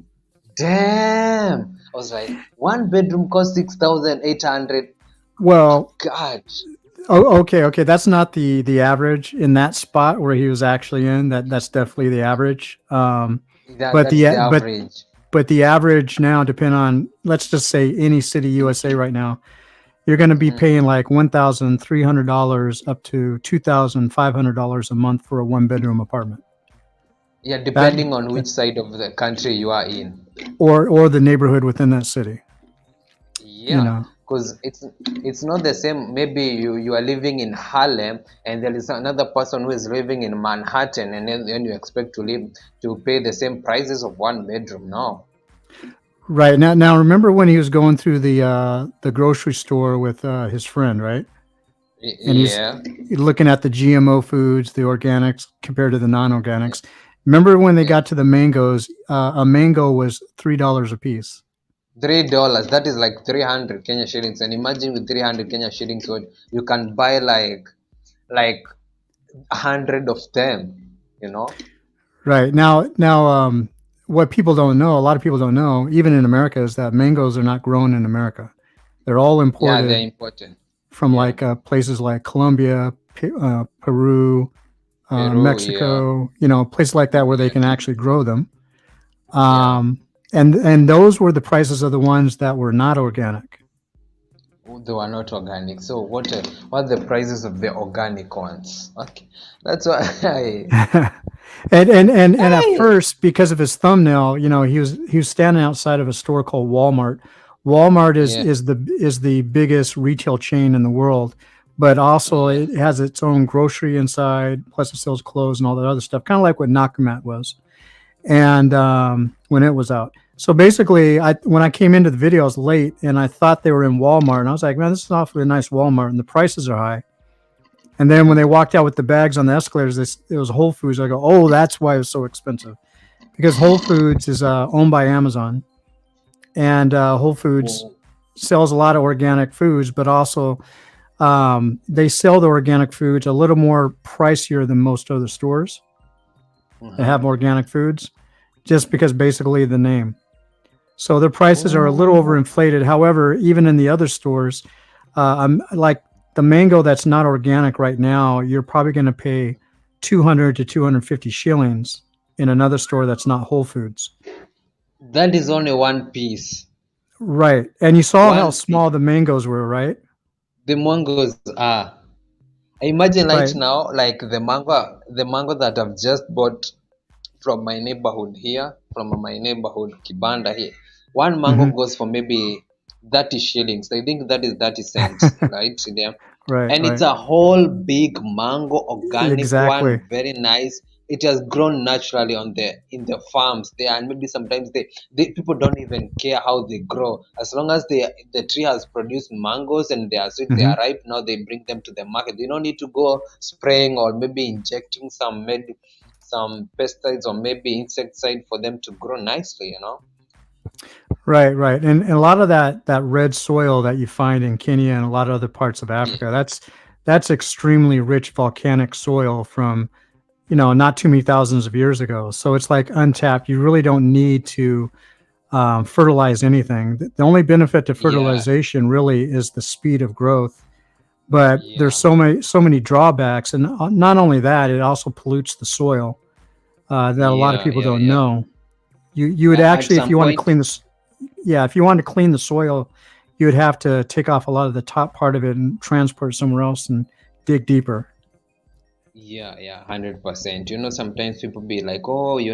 damn. I was like, one bedroom costs 6,800. Well, God. okay. That's not the average in that spot where he was actually in. That's definitely the average. That But that's the the average. but the average now, depend on, let's just say any city USA right now, you're going to be Mhm. paying like $1,300 up to $2,500 a month for a one bedroom apartment. Yeah, That depending on which side of the country you are in. or the neighborhood within that city. You Yeah, know, because it's not the same. Maybe you are living in Harlem and there is another person who is living in Manhattan, and then you expect to pay the same prices of one bedroom. No. right now. Now remember when he was going through the grocery store with his friend, right? And he's Yeah. looking at the GMO foods, the organics compared to the non-organics. Remember when they Yeah. got to the mangoes? A mango was $3 a piece. $3. That is like 300 Kenya shillings. And imagine with 300 Kenya shillings, what you can buy like 100 of them. You know. Right now, what people don't know, a lot of people don't know, even in America, is that mangoes are not grown in America. They're all Yeah, they're imported important. from Yeah. like places like Colombia, Peru, Peru. Yeah. Mexico, you know, places like that where they Yeah. can actually grow them. Yeah. Um, and those were the prices of the ones that were not organic. They were not organic. So what are the prices of the organic ones? Okay, that's why I. And at Hey. first, because of his thumbnail, you know, he was standing outside of a store called Walmart. Walmart is Yeah. is the biggest retail chain in the world, but also Yeah. it has its own grocery inside. Plus, it sells clothes and all that other stuff, kind of like what Nakamat was, and when it was out. So basically, I when I came into the video, I was late, and I thought they were in Walmart, and I was like, man, this is awfully nice Walmart, and the prices are high. And then when they walked out with the bags on the escalators, it was Whole Foods. I go, oh, that's why it was so expensive, because Whole Foods is owned by Amazon, and Whole Foods Oh, sells a lot of organic foods, but also they sell the organic foods a little more pricier than most other stores that uh-huh. have organic foods, just because basically the name. So their prices are a little Oh, overinflated. However, even in the other stores, like the mango that's not organic right now, you're probably going to pay 200 to 250 shillings in another store that's not Whole Foods. that is only one piece. Right. And you saw how One piece. small the mangoes were, right? The mangoes are. I imagine right Right. now, like the mango that I've just bought from my neighborhood here, from my neighborhood Kibanda here. One mango Hmm. goes for maybe 30 shillings. I think that is 30 cents, right? There. Right. And it's Right. a whole big mango, organic Exactly. one, very nice. It has grown naturally on the in the farms there, and maybe sometimes they people don't even care how they grow, as long as the tree has produced mangoes and they are sweet, they Hmm. are ripe. Now they bring them to the market. They don't need to go spraying or maybe injecting some pesticides or maybe insecticide for them to grow nicely. Right. Right. And a lot of that red soil that you find in Kenya and a lot of other parts of Yeah, Africa, that's extremely rich volcanic soil from, you know, not too many thousands of years ago. So it's like untapped. You really don't need to fertilize anything. The only benefit to yeah, fertilization really is the speed of growth. But there's yeah, so many drawbacks, and not only that, it also pollutes the soil that a lot of yeah, people yeah, don't yeah. know. You would At actually, if some you want to point. clean this, yeah, if you wanted to clean the soil, you would have to take off a lot of the top part of it and transport it somewhere else and dig deeper. Yeah, yeah, 100%. Sometimes people be like, oh, we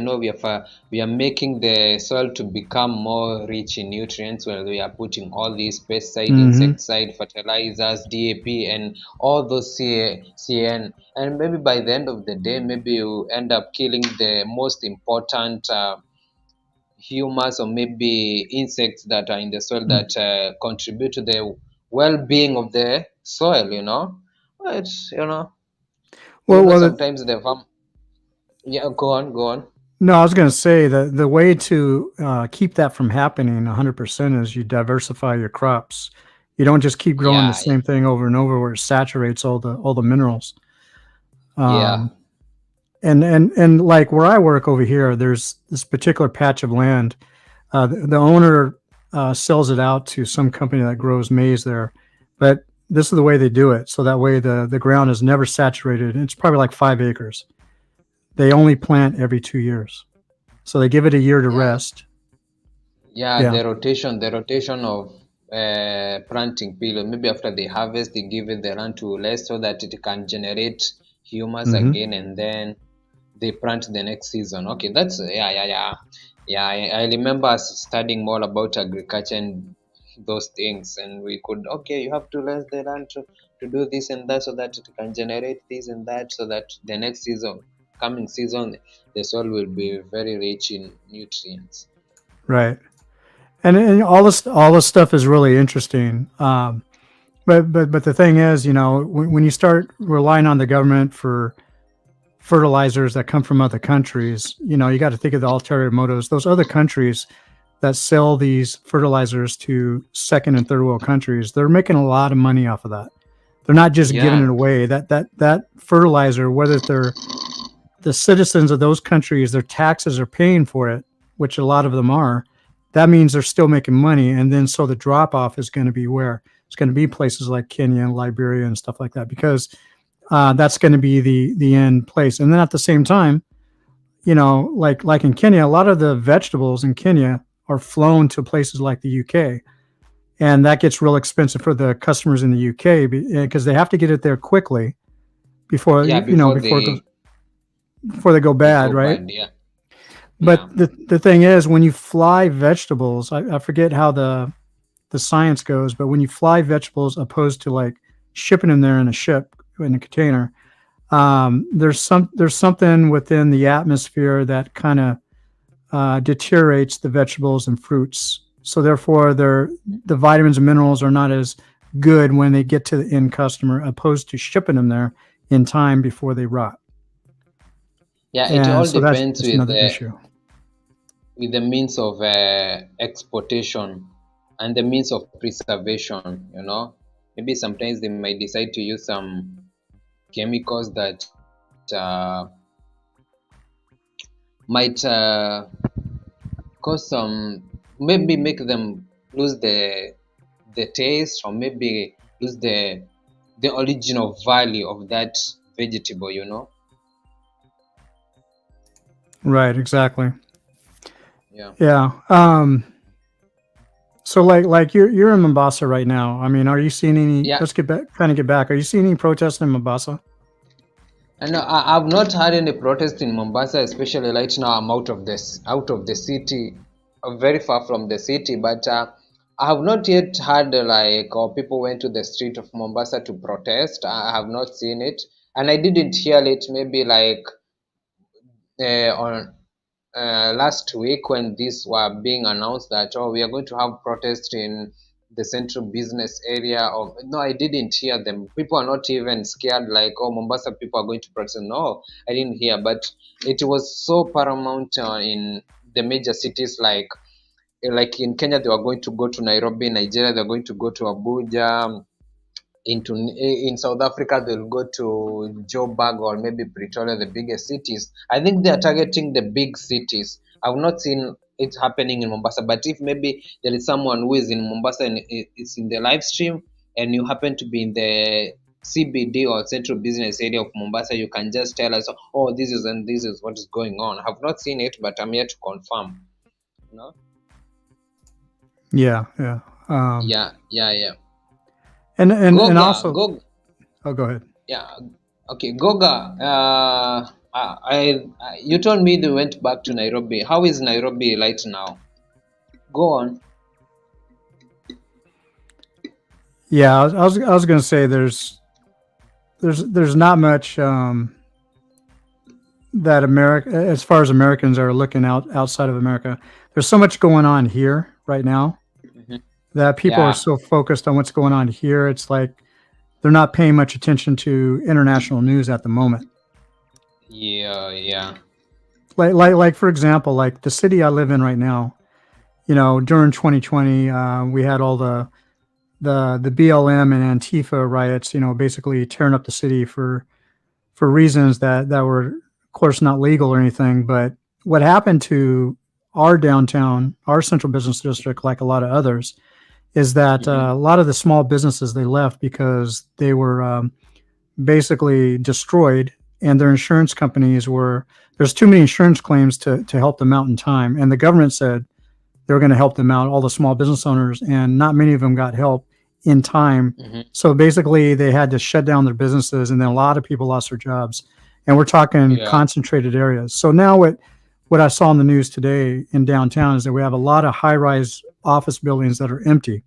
are making the soil to become more rich in nutrients when we are putting all these pesticide, Hmm. insecticide, fertilizers, DAP, and all those CN. And maybe by the end of the day, maybe you end up killing the most important humus or maybe insects that are in the soil that contribute to the well-being of the soil. But Well, sometimes the farm. Yeah, go on, go on. no, I was going to say that the way to keep that from happening 100% is you diversify your crops. You don't just keep growing the Yeah, same thing over and over where it saturates all the minerals. yeah, Um, and like where I work over here, there's this particular patch of land. The owner sells it out to some company that grows maize there, but this is the way they do it. So that way the ground is never saturated. It's probably like 5 acres. They only plant every 2 years. So they give it a year to Yeah, rest. yeah, Yeah. the rotation of planting period. Maybe after they harvest, they give it the land to rest so that it can generate humus Hmm. again, and then they plant the next season. Okay, that's yeah. I remember us studying more about agriculture and those things, and we could okay, you have to rest the land to do this and that so that it can generate this and that, so that the next season, coming season, the soil will be very rich in nutrients. Right. And all this stuff is really interesting. But the thing is, when you start relying on the government for fertilizers that come from other countries, you got to think of the ulterior motives. Those other countries that sell these fertilizers to second and third world countries, they're making a lot of money off of that. They're not just giving Yeah, it away. That fertilizer, whether they're the citizens of those countries, their taxes are paying for it, which a lot of them are. That means they're still making money, and then so the drop off is going to be where it's going to be places like Kenya and Liberia and stuff like that, because that's going to be the end place. And then at the same time, like in Kenya, a lot of the vegetables in Kenya are flown to places like the UK, and that gets real expensive for the customers in the UK because they have to get it there quickly before yeah, before it goes before they go they bad, go right? bad. Yeah, But yeah, the thing is, when you fly vegetables, I forget how the science goes, but when you fly vegetables opposed to like shipping them there in a ship in a container, there's something within the atmosphere that kind of deteriorates the vegetables and fruits. So therefore, the vitamins and minerals are not as good when they get to the end customer, opposed to shipping them there in time before they rot. yeah. It And all so that's depends just another issue. with the means of exportation and the means of preservation. Maybe sometimes they might decide to use some chemicals that might cause some, maybe make them lose the taste, or maybe lose the original value of that vegetable. Right, exactly. Yeah, Yeah. So like you're in Mombasa right now. I mean, are you seeing any? yeah. Let's get back, kind of get back. Are you seeing any protests in Mombasa? And I've not had any protest in Mombasa, especially right now. I'm out of the city, very far from the city. But I have not yet had like, or people went to the street of Mombasa to protest. I have not seen it, and I didn't hear it. Maybe like on last week when these were being announced that, oh, we are going to have protest in the central business area. Or no, I didn't hear them. People are not even scared like, oh, Mombasa people are going to protest. No, I didn't hear. But it was so paramount in the major cities, like in Kenya they were going to go to Nairobi, Nigeria they're going to go to Abuja, in South Africa they'll go to Joburg or maybe Pretoria, the biggest cities. I think they are targeting the big cities. I've not seen it happening in Mombasa, but if maybe there is someone who is in Mombasa and is in the live stream, and you happen to be in the CBD or central business area of Mombasa, you can just tell us, oh, this is and this is what is going on. I've not seen it, but I'm here to confirm. No? Yeah, yeah. Um, Yeah, yeah, yeah. and Goga, also, Goga. oh, go ahead. Yeah. Okay, Goga. You told me they went back to Nairobi. How is Nairobi right now? Go on. Yeah, I was going to say there's not much that America, as far as Americans are looking outside of America. There's so much going on here right now Mhm. that people are Yeah, so focused on what's going on here. It's like they're not paying much attention to international news at the moment. yeah, yeah. Like for example, like the city I live in right now. During 2020, we had all the BLM and Antifa riots. Basically tearing up the city for reasons that were, of course, not legal or anything. But what happened to our downtown, our central business district, like a lot of others, is that Hmm. a lot of the small businesses they left because they were basically destroyed and their insurance companies were there's too many insurance claims to help them out in time, and the government said they were going to help them out, all the small business owners, and not many of them got help in time. Hmm. So basically, they had to shut down their businesses, and then a lot of people lost their jobs. And we're talking Yeah. concentrated areas. So now what I saw in the news today in downtown is that we have a lot of high-rise office buildings that are empty.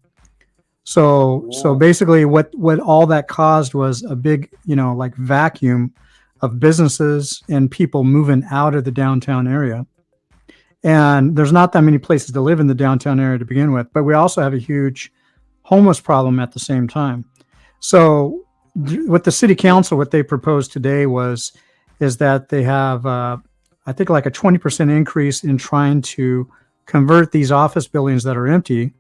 So Oh, basically, what all that caused was a big, like vacuum of businesses and people moving out of the downtown area. And there's not that many places to live in the downtown area to begin with, but we also have a huge homeless problem at the same time. So, what the city council, what they proposed today is that they have, I think, like a 20% increase in trying to convert these office buildings that are empty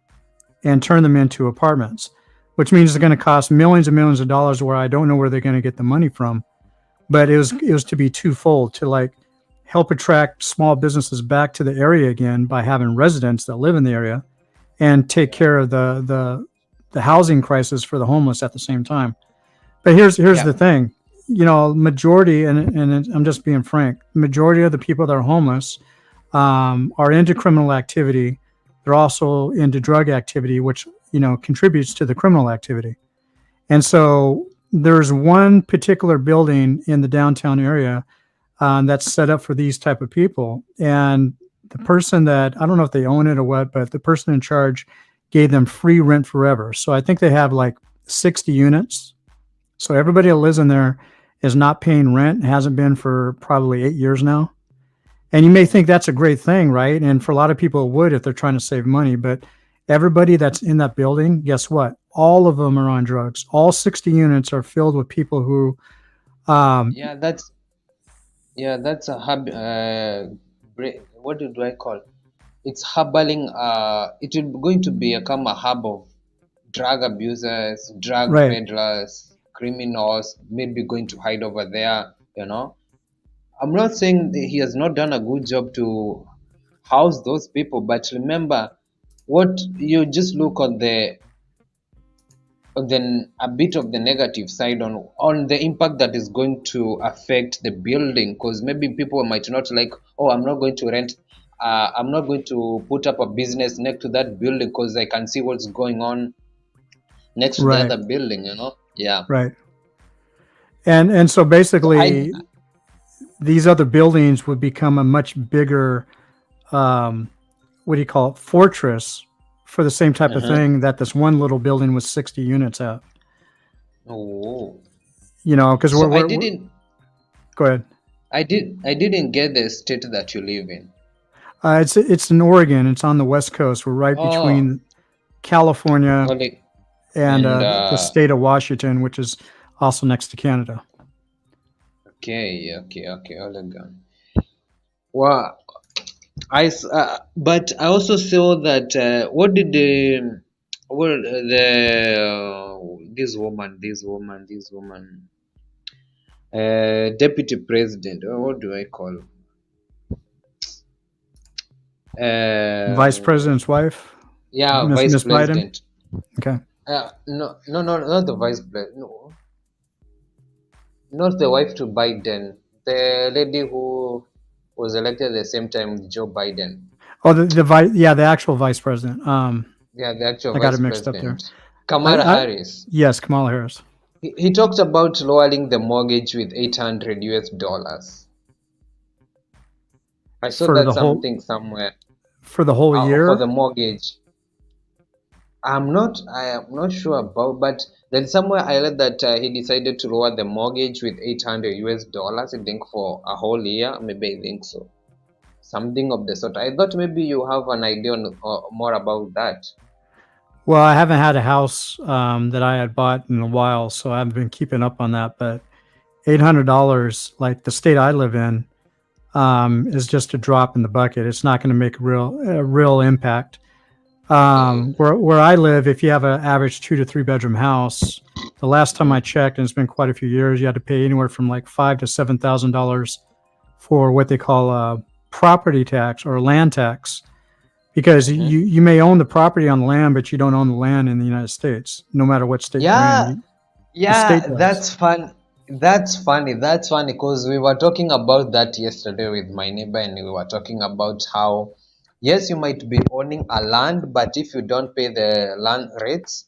and turn them into apartments, which means it's going to cost millions and millions of dollars. Where I don't know where they're going to get the money from, but it was to be twofold to like help attract small businesses back to the area again by having residents that live in the area and take yeah. care of the housing crisis for the homeless at the same time. But here's the Yeah. thing, majority, and I'm just being frank, majority of the people that are homeless are into criminal activity. They're also into drug activity, which contributes to the criminal activity. And so there's one particular building in the downtown area that's set up for these type of people. And the person that I don't know if they own it or what, but the person in charge gave them free rent forever. So I think they have like 60 units. So everybody that lives in there is not paying rent, hasn't been for probably 8 years now. And you may think that's a great thing, right? And for a lot of people, it would if they're trying to save money. But everybody that's in that building, guess what? All of them are on drugs. All 60 units are filled with people who, um, Yeah, that's a hub. What do I call? It's hurling. It will going to become a hub of drug abusers, drug right, peddlers, criminals. Maybe going to hide over there. I'm not saying that he has not done a good job to house those people, but remember, what you just look on then a bit of the negative side on the impact that is going to affect the building, because maybe people might not like, oh, I'm not going to rent, I'm not going to put up a business next to that building because I can see what's going on next to the right, other building. Yeah. right. And so So I basically, these other buildings would become a much bigger, um, what do you call it, fortress for the same type of uh-huh. thing that this one little building with 60 units at. Oh, Because so we're go ahead. I didn't get the state that you live in. It's in Oregon. It's on the West Coast. We're right Oh, between California only and and the state of Washington, which is also next to Canada. okay, okay, okay, Oregon. Wow. But I also saw that what did the well the this woman deputy president, what do I call Vice uh President's wife, yeah, Miss vice Miss Biden. president. Okay. No, no, no, not the vice president. No, not the wife to Biden. The lady who was elected at the same time with Joe Biden. Oh, the vice, yeah, the actual vice president. Yeah, the actual I got vice it mixed up there. president. Kamala I Harris. yes, Kamala Harris He talked about lowering the mortgage with 800 US dollars. I saw for that the whole something somewhere for year. the mortgage. I am not sure about, but then somewhere I read that he decided to lower the mortgage with 800 US dollars, I think for a whole year. Maybe I think so. Something of the sort. I thought maybe you have an idea more about that. Well, I haven't had a house that I had bought in a while, so I haven't been keeping up on that. But $800, like the state I live in, is just a drop in the bucket. It's not going to make a real impact. Okay. Where I live, if you have an average 2 to 3 bedroom house, the last time I Mhm, checked, and it's been quite a few years, you had to pay anywhere from like $5,000 to $7,000 for what they call property tax or land tax, because mhm. you may own the property on the land, but you don't own the land in the United States, no matter what state you're in. Yeah, The state yeah, does. that's fun. That's funny. That's funny because we were talking about that yesterday with my neighbor, and we were talking about how, yes, you might be owning a land, but if you don't pay the land rates,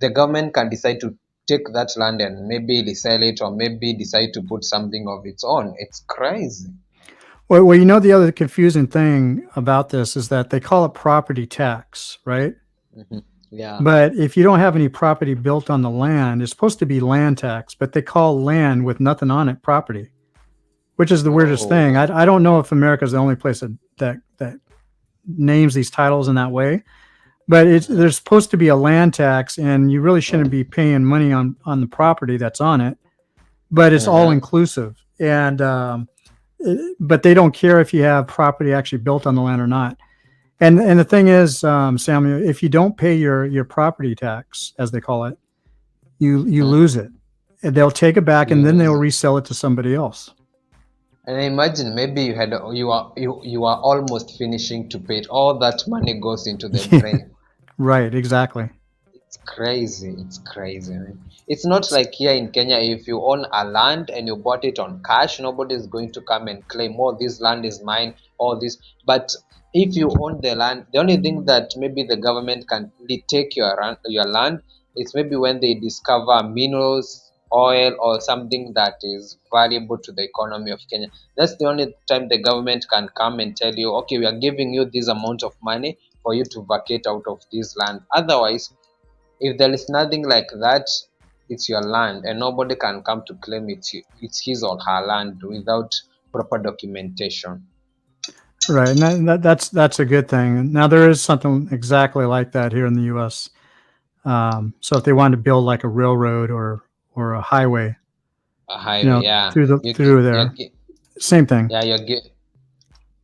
the government can decide to take that land and maybe resell it or maybe decide to put something of its own. It's crazy. Well, you know, the other confusing thing about this is that they call it property tax, right? Hmm. Yeah. But if you don't have any property built on the land, it's supposed to be land tax, but they call land with nothing on it property, which is the weirdest thing. Oh. I don't know if America is the only place that names these titles in that way, but Uh-huh. there's supposed to be a land tax, and you really shouldn't be paying money on the property that's on it, but it's all Uh-huh. inclusive. And but they don't care if you have property actually built on the land or not. And the thing is, Samuel, if you don't pay your property tax, as they call it, you Uh-huh. lose it. And they'll take it back, You and then they'll lose it. resell it to somebody else. And imagine maybe you are almost finishing to pay it. All that money goes into the Yeah, drain. right, exactly. It's crazy. It's crazy, man. It's not like here in Kenya, if you own a land and you bought it on cash, nobody is going to come and claim, oh, this land is mine, all this. But if you own the land, the only thing that maybe the government can really take your land is maybe when they discover minerals, oil, or something that is valuable to the economy of Kenya. That's the only time the government can come and tell you, okay, we are giving you this amount of money for you to vacate out of this land. Otherwise, if there is nothing like that, it's your land, and nobody can come to claim it's his or her land without proper documentation. Right, and that's a good thing. Now there is something exactly like that here in the U.S. So if they wanted to build like a railroad or a highway, A highway, yeah. through there, same thing. Yeah,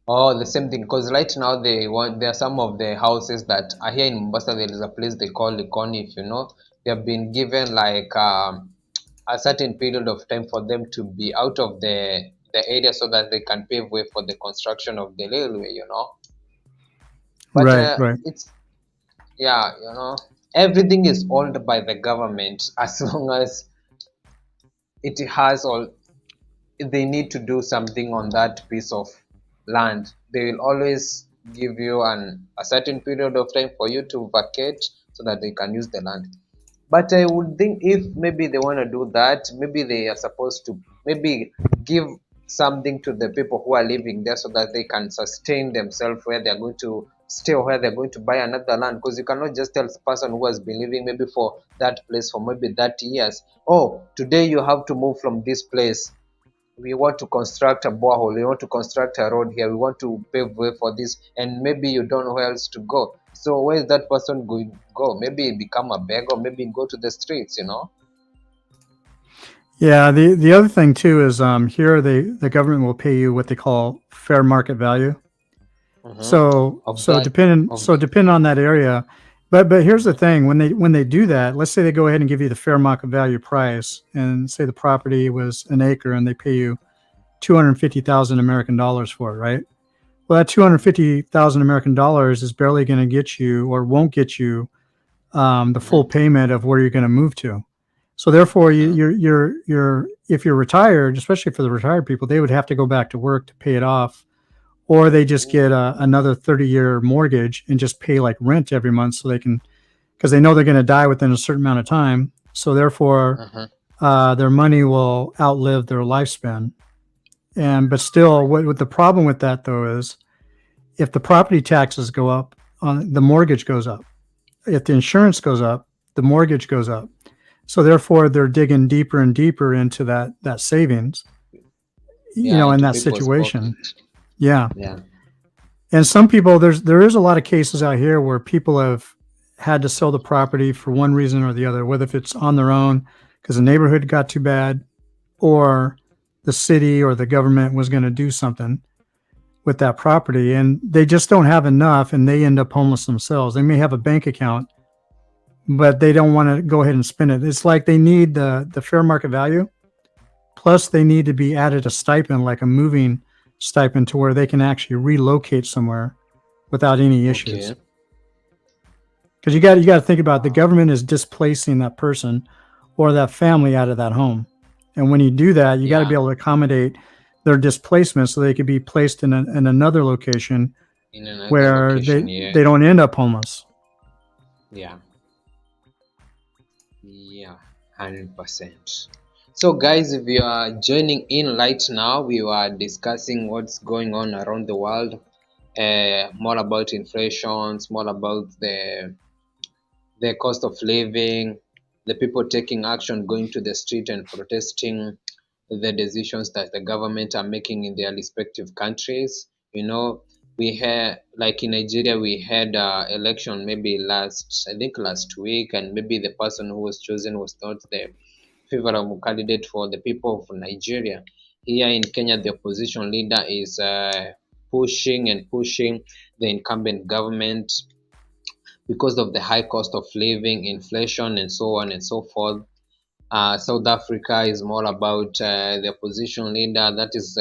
oh, the same thing. Because right now there are some of the houses that are here in Mombasa. There is a place they call Likoni. If you know, they have been given like a certain period of time for them to be out of the area so that they can pave way for the construction of the railway. But Right, right. it's yeah, everything is owned by the government as long as it has all. If they need to do something on that piece of land, they will always give you a certain period of time for you to vacate so that they can use the land. But I would think if maybe they want to do that, maybe they are supposed to maybe give something to the people who are living there so that they can sustain themselves where they are going to stay or where they're going to buy another land. Because you cannot just tell the person who has been living maybe for that place for maybe 30 years, oh, today you have to move from this place. We want to construct a borehole, we want to construct a road here, we want to pave way for this, and maybe you don't know where else to go. So where is that person going to go? Maybe become a beggar, maybe go to the streets. Yeah, the other thing too is here the government will pay you what they call fair market value. Mm-hmm. So Of that, of the, depending on that area, but here's the thing: when they do that, let's say they go ahead and give you the fair market value price, and say the property was an acre, and they pay you 250,000 American dollars for it, right? Well, that 250,000 American dollars is barely going to get you, or won't get you, the full mm-hmm, payment of where you're going to move to. So therefore, mm-hmm, you're if you're retired, especially for the retired people, they would have to go back to work to pay it off, or they just get another 30-year mortgage and just pay like rent every month, so they can, because they know they're going to die within a certain amount of time. So therefore, mm-hmm. their money will outlive their lifespan. And but still, what the problem with that though is, if the property taxes go up, the mortgage goes up. If the insurance goes up, the mortgage goes up. So therefore, they're digging deeper and deeper into that savings, Yeah, in into that people's situation. pocket. Yeah. Yeah. And some people, there is a lot of cases out here where people have had to sell the property for one reason or the other, whether if it's on their own because the neighborhood got too bad, or the city or the government was going to do something with that property, and they just don't have enough, and they end up homeless themselves. They may have a bank account, but they don't want to go ahead and spend it. It's like they need the fair market value, plus they need to be added a stipend, like a moving stipend, to where they can actually relocate somewhere without any issues. Okay. Because you got to think about it, the government is displacing that person or that family out of that home, And when you do that, you got to be Yeah, able to accommodate their displacement so they could be placed in another location in another where location. they Yes. don't end up homeless. Yeah. Yeah. 100%. So, guys, if you are joining in right now, we were discussing what's going on around the world. More about inflation, more about the cost of living, the people taking action, going to the street and protesting the decisions that the government are making in their respective countries. You know, we had, like in Nigeria, we had election maybe I think last week, and maybe the person who was chosen was not the favorable candidate for the people of Nigeria. Here in Kenya, the opposition leader is pushing and pushing the incumbent government because of the high cost of living, inflation, and so on and so forth. South Africa is more about the opposition leader, that is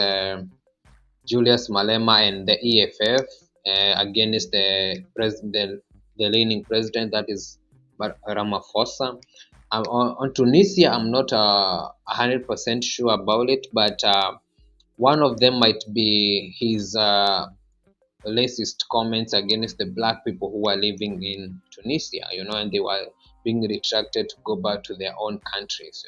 Julius Malema and the EFF, against the president, the leading president, that is Ramaphosa. On Tunisia, I'm not 100% sure about it, but one of them might be his racist comments against the black people who are living in Tunisia, and they were being retracted to go back to their own countries.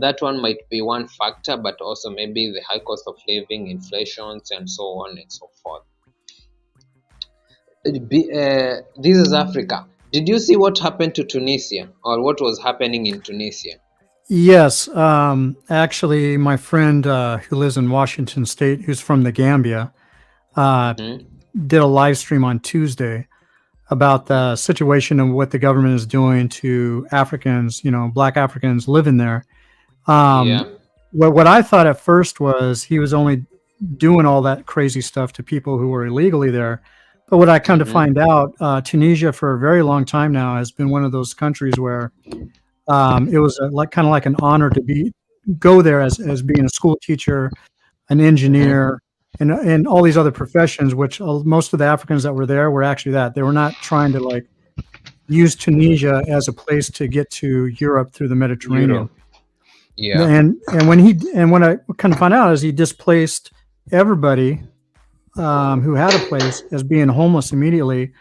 That one might be one factor, but also maybe the high cost of living, inflations, and so on and so forth. This is Africa. Did you see what happened to Tunisia, or what was happening in Tunisia? Yes, actually, my friend who lives in Washington State, who's from the Gambia, uh, Mm-hmm. did a live stream on Tuesday about the Mm-hmm. situation and what the government is doing to Africans, Black Africans living there. Um, Yeah. what I thought at first was he was only doing all that crazy stuff to people who were illegally there. But what I come to Mm-hmm. find out, Tunisia for a very long time now has been one of those countries where it was like kind of like an honor to be go there as being a school teacher, an Mm-hmm. engineer, and all these other professions. Which most of the Africans that were there were actually that they were not trying to like use Tunisia as a place to get to Europe through the Mediterranean. Europe. Yeah. And when I kind of found out is he displaced everybody who had a place as being homeless immediately,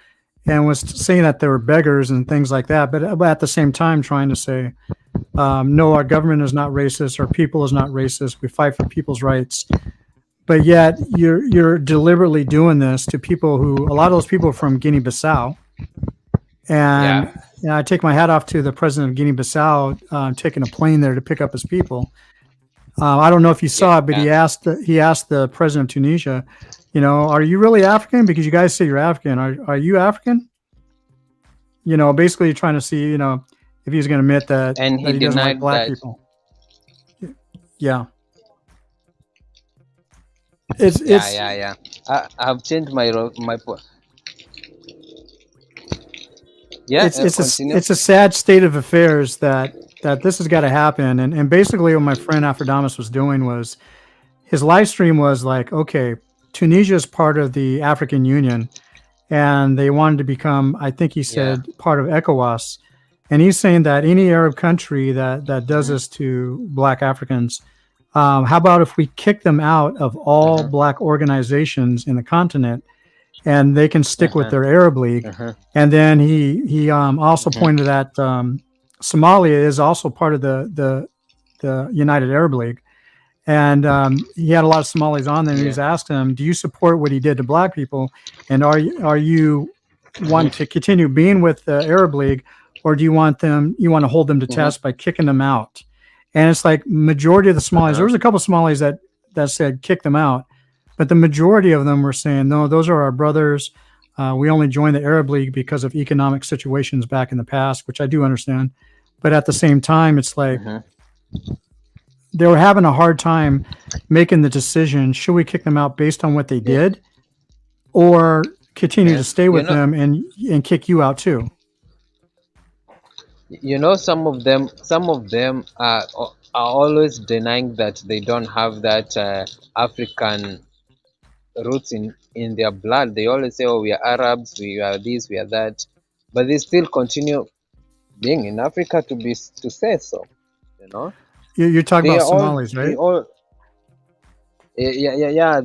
and was saying that they were beggars and things like that. But at the same time, trying to say, no, our government is not racist, our people is not racist. We fight for people's rights. But yet you're deliberately doing this to people who a lot of those people are from Guinea-Bissau, and Yeah. I take my hat off to the president of Guinea-Bissau taking a plane there to pick up his people. I don't know if you saw it, but Yeah. he asked the president of Tunisia, are you really African? Because you guys say you're African. Are you African? Basically trying to see, if he's going to admit And he that he doesn't like denied black that. people. Yeah, it's Yeah, it's yeah, yeah. I've changed my. Yeah, continue. it's a sad state of affairs that this has got to happen. And basically, what my friend Afrodamus was doing was his live stream was like, okay, Tunisia is part of the African Union, and they wanted to become, I think he Yeah. said, part of ECOWAS. And he's saying that any Arab country that does Mm-hmm. this to Black Africans, how about if we kick them out of all Uh-huh. Black organizations in the continent, and they can stick with Uh-huh. their Arab League? Uh-huh. And then he also Mm-hmm. pointed that Somalia is also part of the United Arab League. And he had a lot of Somalis on there, and he Yeah. was asked him, "Do you support what he did to Black people? And are you want to Mm-hmm. continue being with the Arab League, or do you want to hold them to Mm-hmm. test by kicking them out?" And it's like majority of the Somalis. There Uh-huh. was a couple of Somalis that said kick them out, but the majority of them were saying, "No, those are our brothers. We only joined the Arab League because of economic situations back in the past," which I do understand. But at the same time, it's like Mm-hmm. they were having a hard time making the decision: should we kick them out based on what they Yeah. did, or continue Yeah. to stay with them and kick you out too? Some of them are always denying that they don't have that African roots in their blood. They always say, "Oh, we are Arabs, we are this, we are that," but they still continue being in Africa to say so. You know. You're talking They about are all Somalis, they right? all yeah.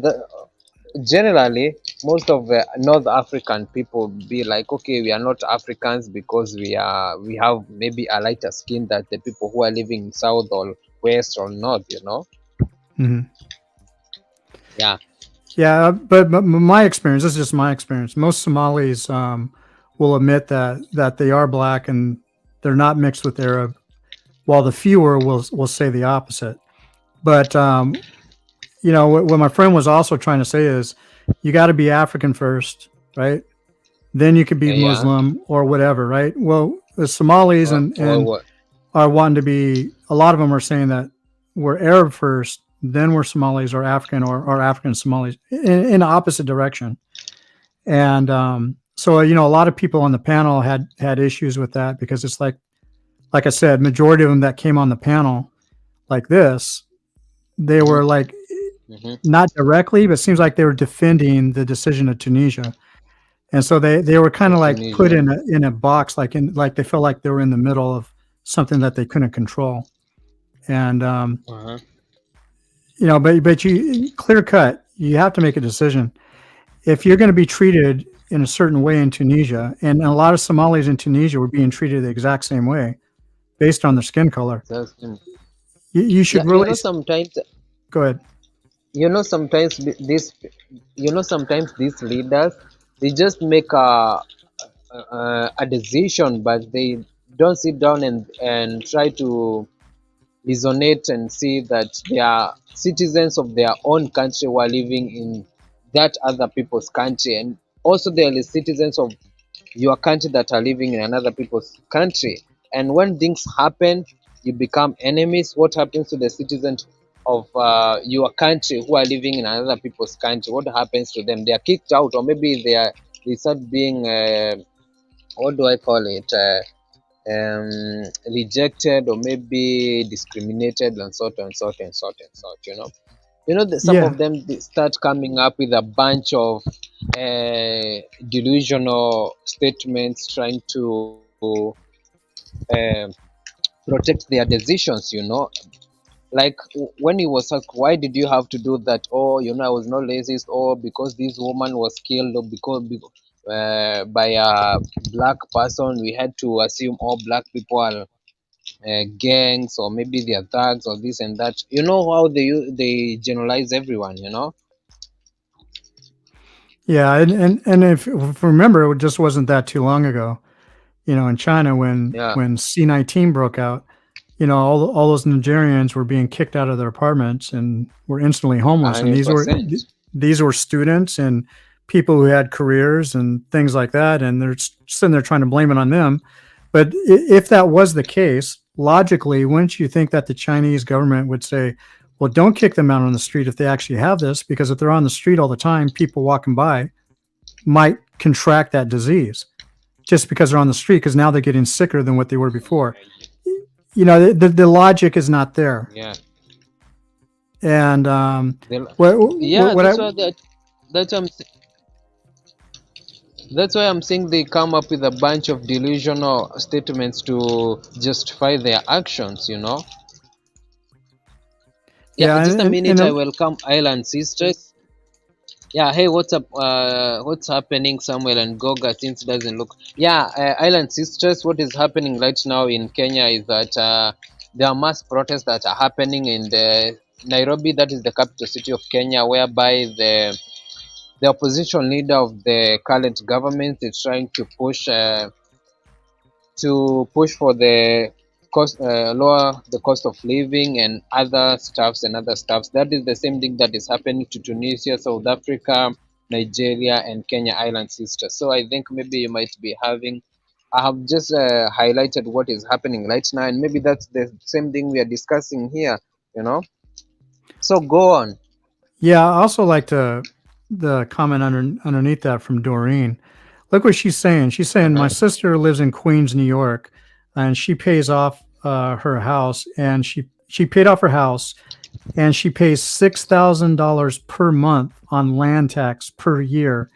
Generally, most of the North African people be like, okay, we are not Africans because we have maybe a lighter skin than the people who are living in South or West or North. Hmm. Yeah, Yeah, but my experience, this is just my experience. Most Somalis will admit that they are black and they're not mixed with Arab, while the fewer will say the opposite. But what my friend was also trying to say is, you got to be African first, right? Then you could be yeah. Muslim or whatever, right? Well, the Somalis Or and what? are wanting to be. A lot of them are saying that we're Arab first, then we're Somalis or African or African Somalis in the opposite direction. And so a lot of people on the panel had issues with that because it's like I said, majority of them that came on the panel like this, they Mm-hmm, were like mm-hmm. not directly, but it seems like they were defending the decision of Tunisia. And so they were kind Of of like put Tunisia. in a box, like they felt like they were in the middle of something that they couldn't control. And Uh-huh. but you clear cut, you have to make a decision. If you're going to be treated in a certain way in Tunisia, and a lot of Somalis in Tunisia were being treated the exact same way based on their skin color, That's, you yeah, should really go ahead. you know sometimes this sometimes these leaders, they just make a decision, but they don't sit down and try to resonate and see that they are citizens of their own country who are living in that other people's country, and also they are the citizens of your country that are living in another people's country. And when things happen, you become enemies. What happens to the citizens of your country who are living in another people's country? What happens to them? They are kicked out, or maybe they start being what do I call it? Rejected, or maybe discriminated, and sort and sort and sort and sort. That some Yeah, of them they start coming up with a bunch of delusional statements, trying to uh, protect their decisions. Like when he was asked, why did you have to do that? Oh, I was not racist, or because this woman was killed, or because by a black person, we had to assume all black people are gangs, or maybe they are thugs, or this and that. You know how they generalize everyone. yeah, and if remember, it just wasn't that too long ago. In China Yeah, when C-19 broke out, all those Nigerians were being kicked out of their apartments and were instantly a homeless. And hundred percent. these were students and people who had careers and things like that. And they're sitting there trying to blame it on them. But if that was the case, logically, wouldn't you think that the Chinese government would say, well, don't kick them out on the street if they actually have this, because if they're on the street all the time, people walking by might contract that disease just because they're on the street, because now they're getting sicker than what they were before. The logic is not there. Yeah, And what yeah. what I That's why I'm saying they come up with a bunch of delusional statements to justify their actions. Yeah, yeah, just a minute. I and welcome Island Sisters. Yeah, hey, what's up? What's happening, Samuel and Goga? Since it doesn't look. Yeah, Island Sisters. What is happening right now in Kenya is that there are mass protests that are happening in the Nairobi. That is the capital city of Kenya, whereby the opposition leader of the current government is trying to push for the lower the cost of living and other stuffs and other stuffs. That is the same thing that is happening to Tunisia, South Africa, Nigeria, and Kenya Island Sisters. So I think maybe you might be having. I have just highlighted what is happening right now, and maybe that's the same thing we are discussing here. You know. So go on. yeah, I also like to the comment underneath that from Doreen. Look what she's saying. She's saying my Uh-huh. sister lives in Queens, New York, and she pays off her house, and she paid off her house, and she pays $6,000 per month on land tax per year.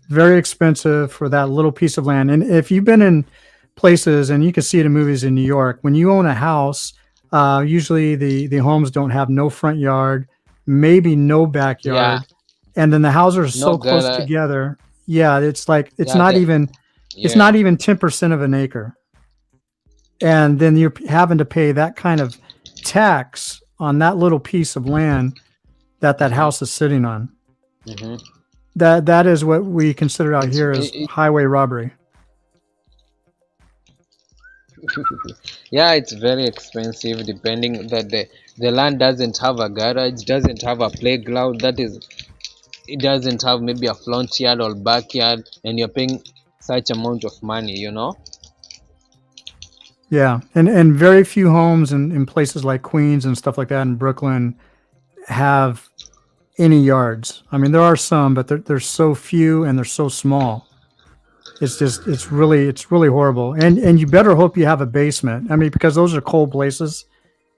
Very expensive for that little piece of land. And if you've been in places, and you can see it in movies in New York, when you own a house, Usually the homes don't have no front yard, maybe no Yeah, backyard, and then the houses are no so close girl. together. Yeah, it's like Yeah, the it's yeah. not even 10% of an acre, and then you're having to pay that kind of tax on that little piece of land that that Mm-hmm, house is sitting on. mm-hmm. That is what we consider out It's here as highway robbery. yeah, it's very expensive. Depending that the land doesn't have a garage, doesn't have a playground. That is, it doesn't have maybe a front yard or backyard, and you're paying such amount of money. Yeah, and very few homes in places like Queens and stuff like that in Brooklyn have any yards. I mean, there are some, but they're so few and they're so small. It's just it's really horrible. And you better hope you have a basement. I mean, because those are cold places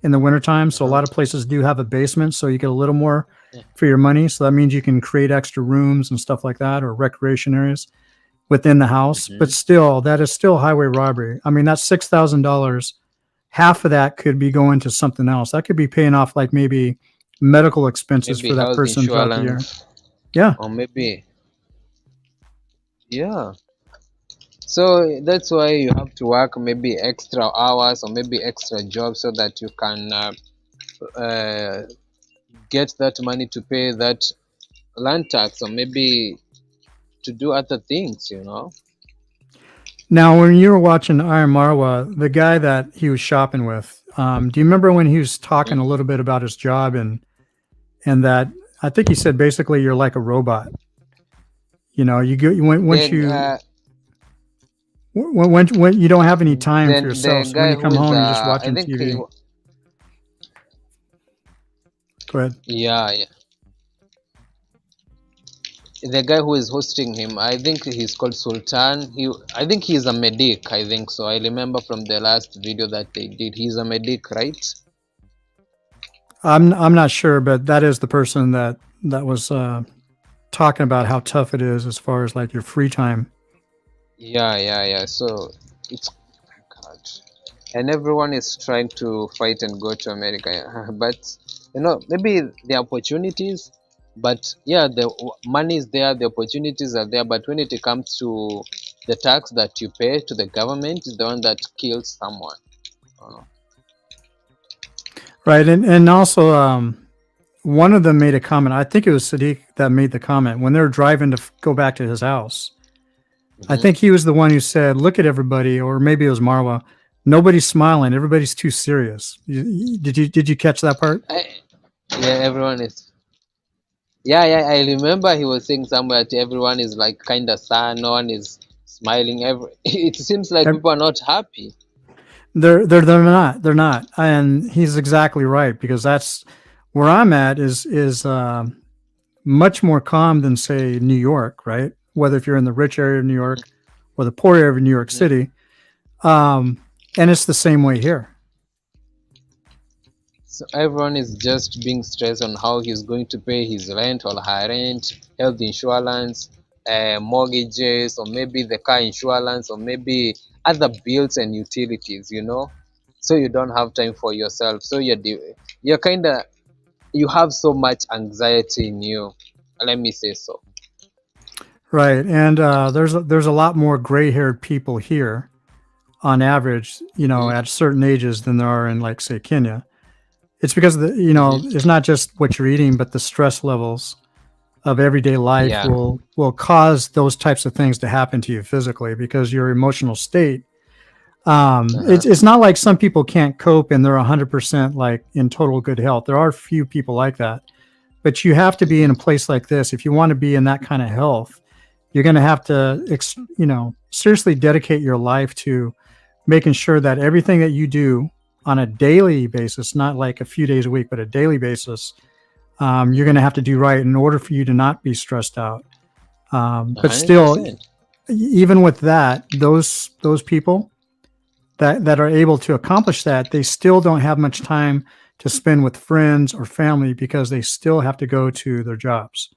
in the wintertime. So a Uh-huh. lot of places do have a basement, so you get a little more for your money. So that means you can create extra rooms and stuff like that, or recreation areas within the house. But Mm-hmm. still, that is still highway robbery. I mean, that's $6,000. Half of that could be going to something else. That could be paying off like maybe medical expenses Maybe for that health person throughout the year. insurance, Yeah. or maybe yeah. So that's why you have to work maybe extra hours or maybe extra jobs so that you can uh, get that money to pay that land tax or maybe to do other things. Now, when you were watching Iron Marwa, the guy that he was shopping with, do you remember when he was talking a Mhm. little bit about his job and that I think he said basically you're like a robot. You know, you go you once Then you when you don't have any time for then yourself. the So when guy you who come is home, you're just I watching think he TV. Go ahead. yeah, yeah, the guy who is hosting him, I think he's called Sultan. I think he's a medic, I think so. I remember from the last video that they did, he's a medic, right? I'm not sure, but that is the person that was talking about how tough it is as far as like your free time. Yeah, yeah, yeah. So it's God, and everyone is trying to fight and go to America. But maybe the opportunities, but yeah, the money is there, the opportunities are there. But when it comes to the tax that you pay to the government, is the one that kills someone. Uh, Right. And also one of them made a comment. I think it was Sadiq that made the comment when they were driving to go back to his house. I mhm. think he was the one who said, "Look at everybody," or maybe it was Marwa. Nobody's smiling. Everybody's too serious. Did you catch that part? Yeah, everyone is. Yeah, yeah. I remember he was saying somewhere that everyone is like kind of sad. No one is smiling. It seems like Ev- people are not happy. they're not, and he's exactly right because that's where I'm at is much more calm than say New York, right? Whether if you're in the rich area of New York or the poor area of New York Mhm. City, and it's the same way here. So everyone is just being stressed on how he's going to pay his rent or her rent, health insurance, mortgages, or maybe the car insurance, or maybe other bills and utilities. So you don't have time for yourself. So you're kind of you have so much anxiety in you. Let me say so. Right, and there's a lot more gray-haired people here on average, Hmm. at certain ages than there are in like say Kenya. It's because Hmm. it's not just what you're eating, but the stress levels of everyday life Yeah. will cause those types of things to happen to you physically because your emotional state. Uh-huh. It's not like some people can't cope and they're 100% like in total good health. There are few people like that, but you have to be in a Hmm. place like this if you want to be in that kind of health. You're going to have to seriously dedicate your life to making sure that everything that you do on a daily basis, not like a few days a week, but a daily basis, you're going to have to do right in order for you to not be stressed out. But still, 100%. even with that, those people that are able to accomplish that, they still don't have much time to spend with friends or family because they still have to go to their jobs.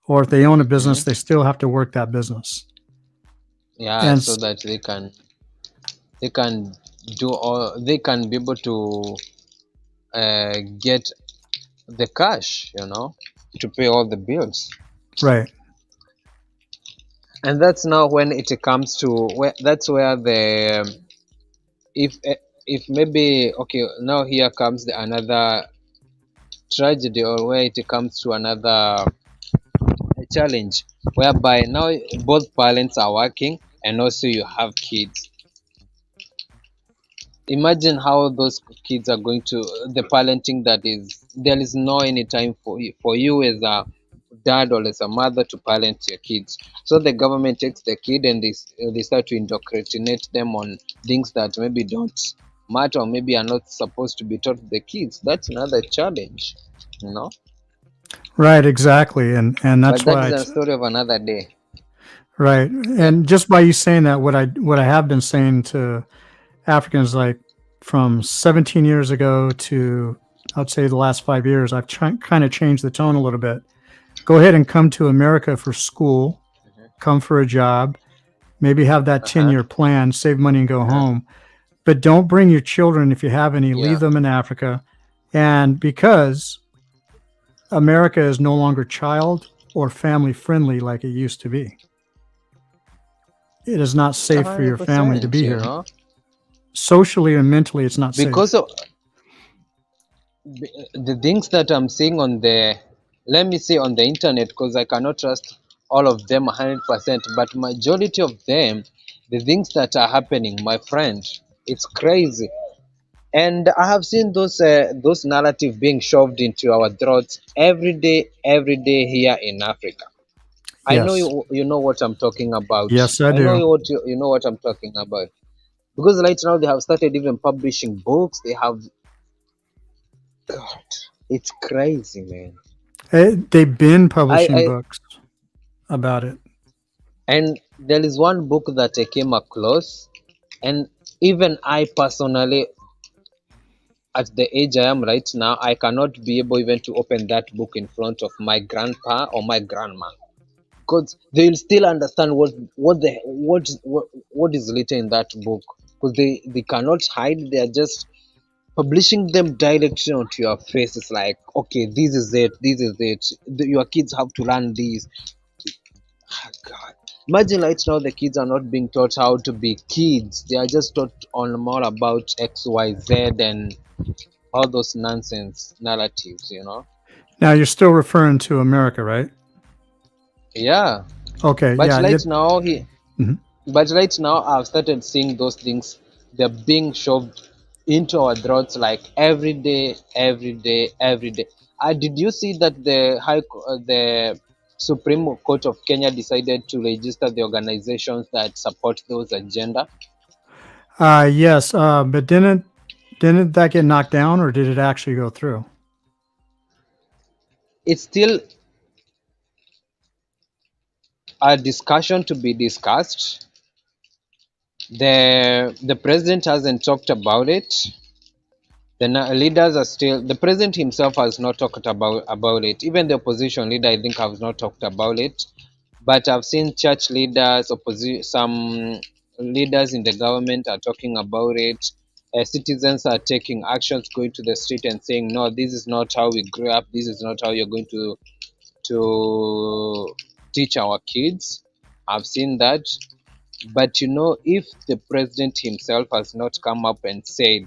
Or if they own a business, they Hmm. still have to work that business. Yeah, And so that they can do all they can be able to get the cash, to pay all the bills. Right. And that's now when it comes to where that's where the if if maybe okay, now here comes another tragedy, or where it comes to another challenge, whereby now both parents are working and also you have kids. Imagine how those kids are going to the parenting, that is there is no any time for you as a dad or as a mother to parent your kids. So the government takes the kid and they start to indoctrinate them on things that maybe don't matter, or maybe are not supposed to be taught to the kids. That's another challenge, you know Right. Exactly. And but that's that why is a it's story of another day. right. Eh, And just by you saying that, what I have been saying to Africans, like from 17 years ago to I'd say the last 5 years, I've kind of changed the tone a little bit. Go ahead and come to America for school, come for a job, maybe have that uh-huh, 10-year plan, save money and go uh-huh, home. But don't bring your children, if you have any, leave yeah. them in Africa. And because America is no longer child or family friendly like it used to be, it is not A safe for hundred your family to percent, be here. Socially and mentally, it's not because safe. of the things that I'm seeing on the, let me say, on the internet, because I cannot trust all of them 100%, but majority of them, the things that are happening, my friend, it's crazy. And I have seen those narrative being shoved into our throats every day here in Africa. I know Yes. you know what I'm talking about. Yes, I I know do. you know what I'm talking about, because right now they have started even publishing books. They have, God, it's crazy, man. They've been publishing I books about it. And there is one book that I came across, and even I personally, at the age I am right now, I cannot be able even to open that book in front of my grandpa or my grandma, because they'll still understand what is written in that book, because they cannot hide. They are just publishing them directly onto your face. It's like, okay, this is it, this is it. Your kids have to learn this. Ah, God. Imagine right now the kids are not being taught how to be kids. They are just taught on more about XYZ and all those nonsense narratives. Now you're still referring to America, right? Yeah. Okay, But yeah. right now he Mhm. but right now I've started seeing those things. They're being shoved into our throats like every day, every day, every day. Did you see that the Supreme Court of Kenya decided to register the organizations that support those agenda? Yes, but didn't that get knocked down, or did it actually go through? It's still a discussion to be discussed. The president hasn't talked about it. Leaders are still, the president himself has not talked about it. Even the opposition leader, I think, has not talked about it. But I've seen church leaders, some leaders in the government are talking about it. Citizens are taking actions, going to the street and saying, no, this is not how we grew up, this is not how you're going to teach our kids. I've seen that. But if the president himself has not come up and said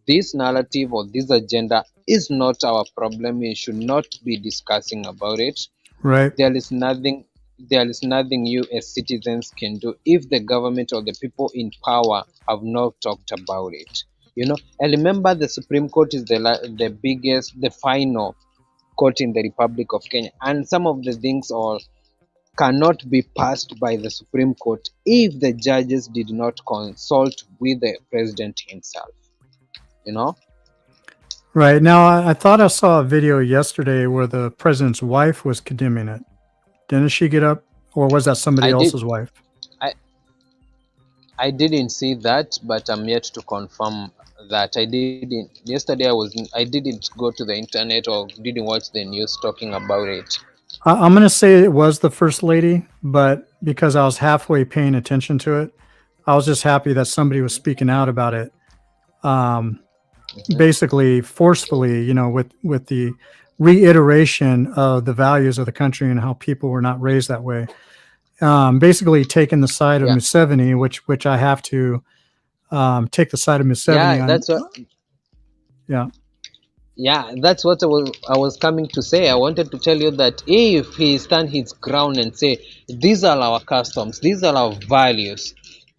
this narrative or this agenda is not our problem, we should not be discussing about it, Right. there is nothing you as citizens can do if the government or the people in power have not talked about it. And remember, the Supreme Court is the biggest, the final court in the Republic of Kenya, and some of the things all cannot be passed by the Supreme Court if the judges did not consult with the president himself. You know, Right. Now, I thought I saw a video yesterday where the president's wife was condemning it. Didn't she get up, or was that somebody I did. else's wife? I I didn't see that, but I'm yet to confirm that. I didn't. Yesterday, I didn't go to the internet or didn't watch the news talking about it. I'm going to say it was the first lady, but because I was halfway paying attention to it, I was just happy that somebody was speaking out about it. um, mhm. basically forcefully, with the reiteration of the values of the country and how people were not raised that way. Basically, taking the side of Yeah, Museveni, which I have to take the side of Museveni yeah. on. That's what. Yeah, Yeah, that's what I was coming to say. I wanted to tell you that if he stand his ground and say these are our customs, these are our values,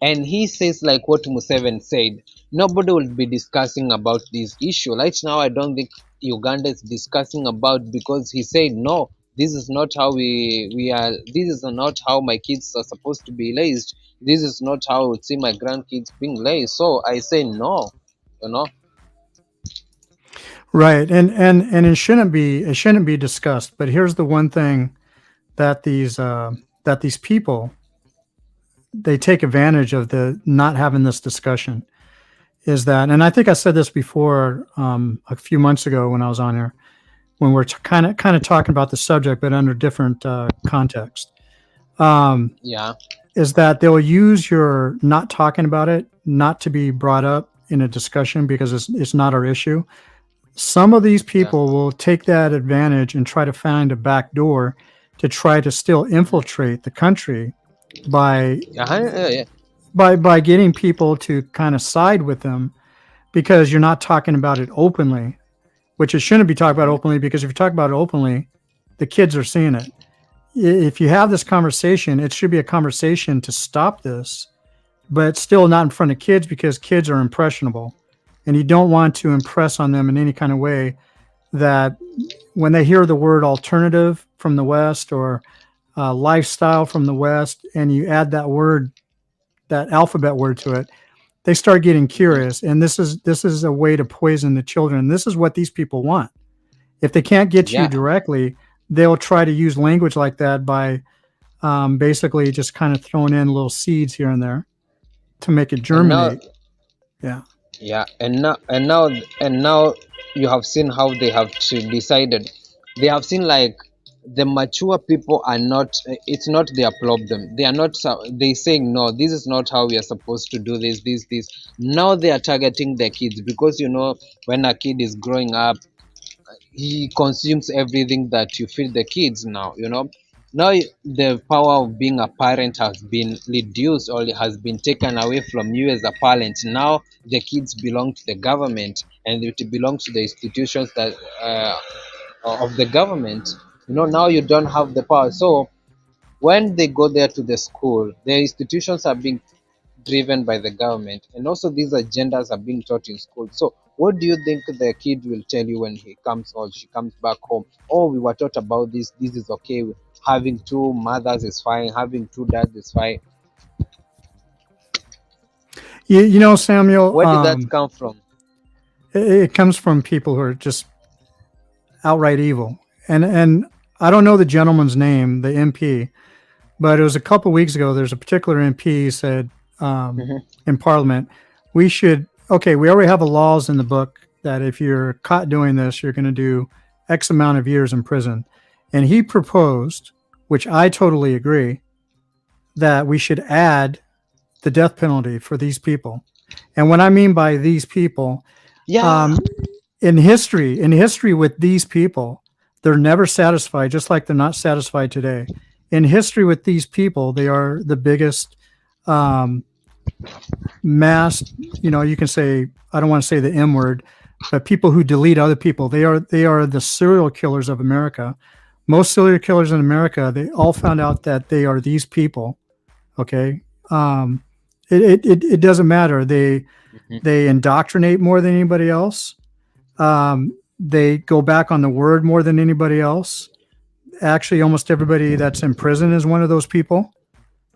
and he says like what Museveni said, nobody will be discussing about this issue. Right now, I don't think Uganda is discussing about because he said no. This is not how we are. This is not how my kids are supposed to be raised. This is not how I would see my grandkids being raised. So I say no. You know. right. And it shouldn't be discussed. But here's the one thing that these people, they take advantage of, the not having this discussion, is that, and I think I said this before, a few months ago when I was on here, when we're kind of talking about the subject, but under different context. Um, Yeah. is that they'll use your not talking about it not to be brought up in a discussion because it's not our issue. Some of these Yeah. people will take that advantage and try to find a back door to try to still infiltrate the country by Yeah. by getting people to kind of side with them because you're not talking about it openly, which it shouldn't be talked about Mhm. openly, because if you talk about it openly, the kids are seeing it. If you have this conversation, it should be a conversation to stop this, but still not in front of kids, because kids are impressionable and you don't want to impress on them in any kind of way that when they hear the word alternative from the West, or lifestyle from the West, and you add that word, that alphabet word to it, they start getting Mhm. curious. And this is a way to poison the children. This is what these people want. If they can't get to you Yeah. directly, they'll try to use language like that by basically just kind of throwing in little seeds here and there to make it And now, germinate. Yeah. yeah, and now you have seen how they have decided. They have seen like the mature people are not. It's not their problem. They are not. They saying no. This is not how we are supposed to do this. This. Now they are targeting their kids because when a kid is growing up, he consumes everything that you feed the kids now the power of being a parent has been reduced or has been taken away from you as a parent. Now the kids belong to the government and it belongs to the institutions that of the government. Now you don't have the power. So when they go there to the school, the institutions are being driven by the government, and also these agendas are being taught in school. So what do you think the kid will tell you when he comes or she comes back home? Oh, we were taught about this is okay, having two mothers is fine, having two dads is fine. Samuel, Where did that come from? it comes from people who are just outright evil. And I don't know the gentleman's name, the MP, but it was a couple weeks ago. There's a particular MP said, Mhm, in Parliament, we already have a laws in the book that if you're caught doing this, you're going to do X amount of years in prison. And he proposed, which I totally agree, that we should add the death penalty for these people. And what I mean by these people, yeah. um, in history with these people, they're never satisfied, just like they're not satisfied today. In history with these people, they are the biggest um, mass. You can say, I don't want to say the M word, but people who delete other people. They are the serial killers of America. Most serial killers in America, they all found out that they are these people. Okay. Um, it doesn't matter. Mhm, They indoctrinate more than anybody else. They go back on the word more than anybody else. Actually, almost everybody that's in prison is one of those people.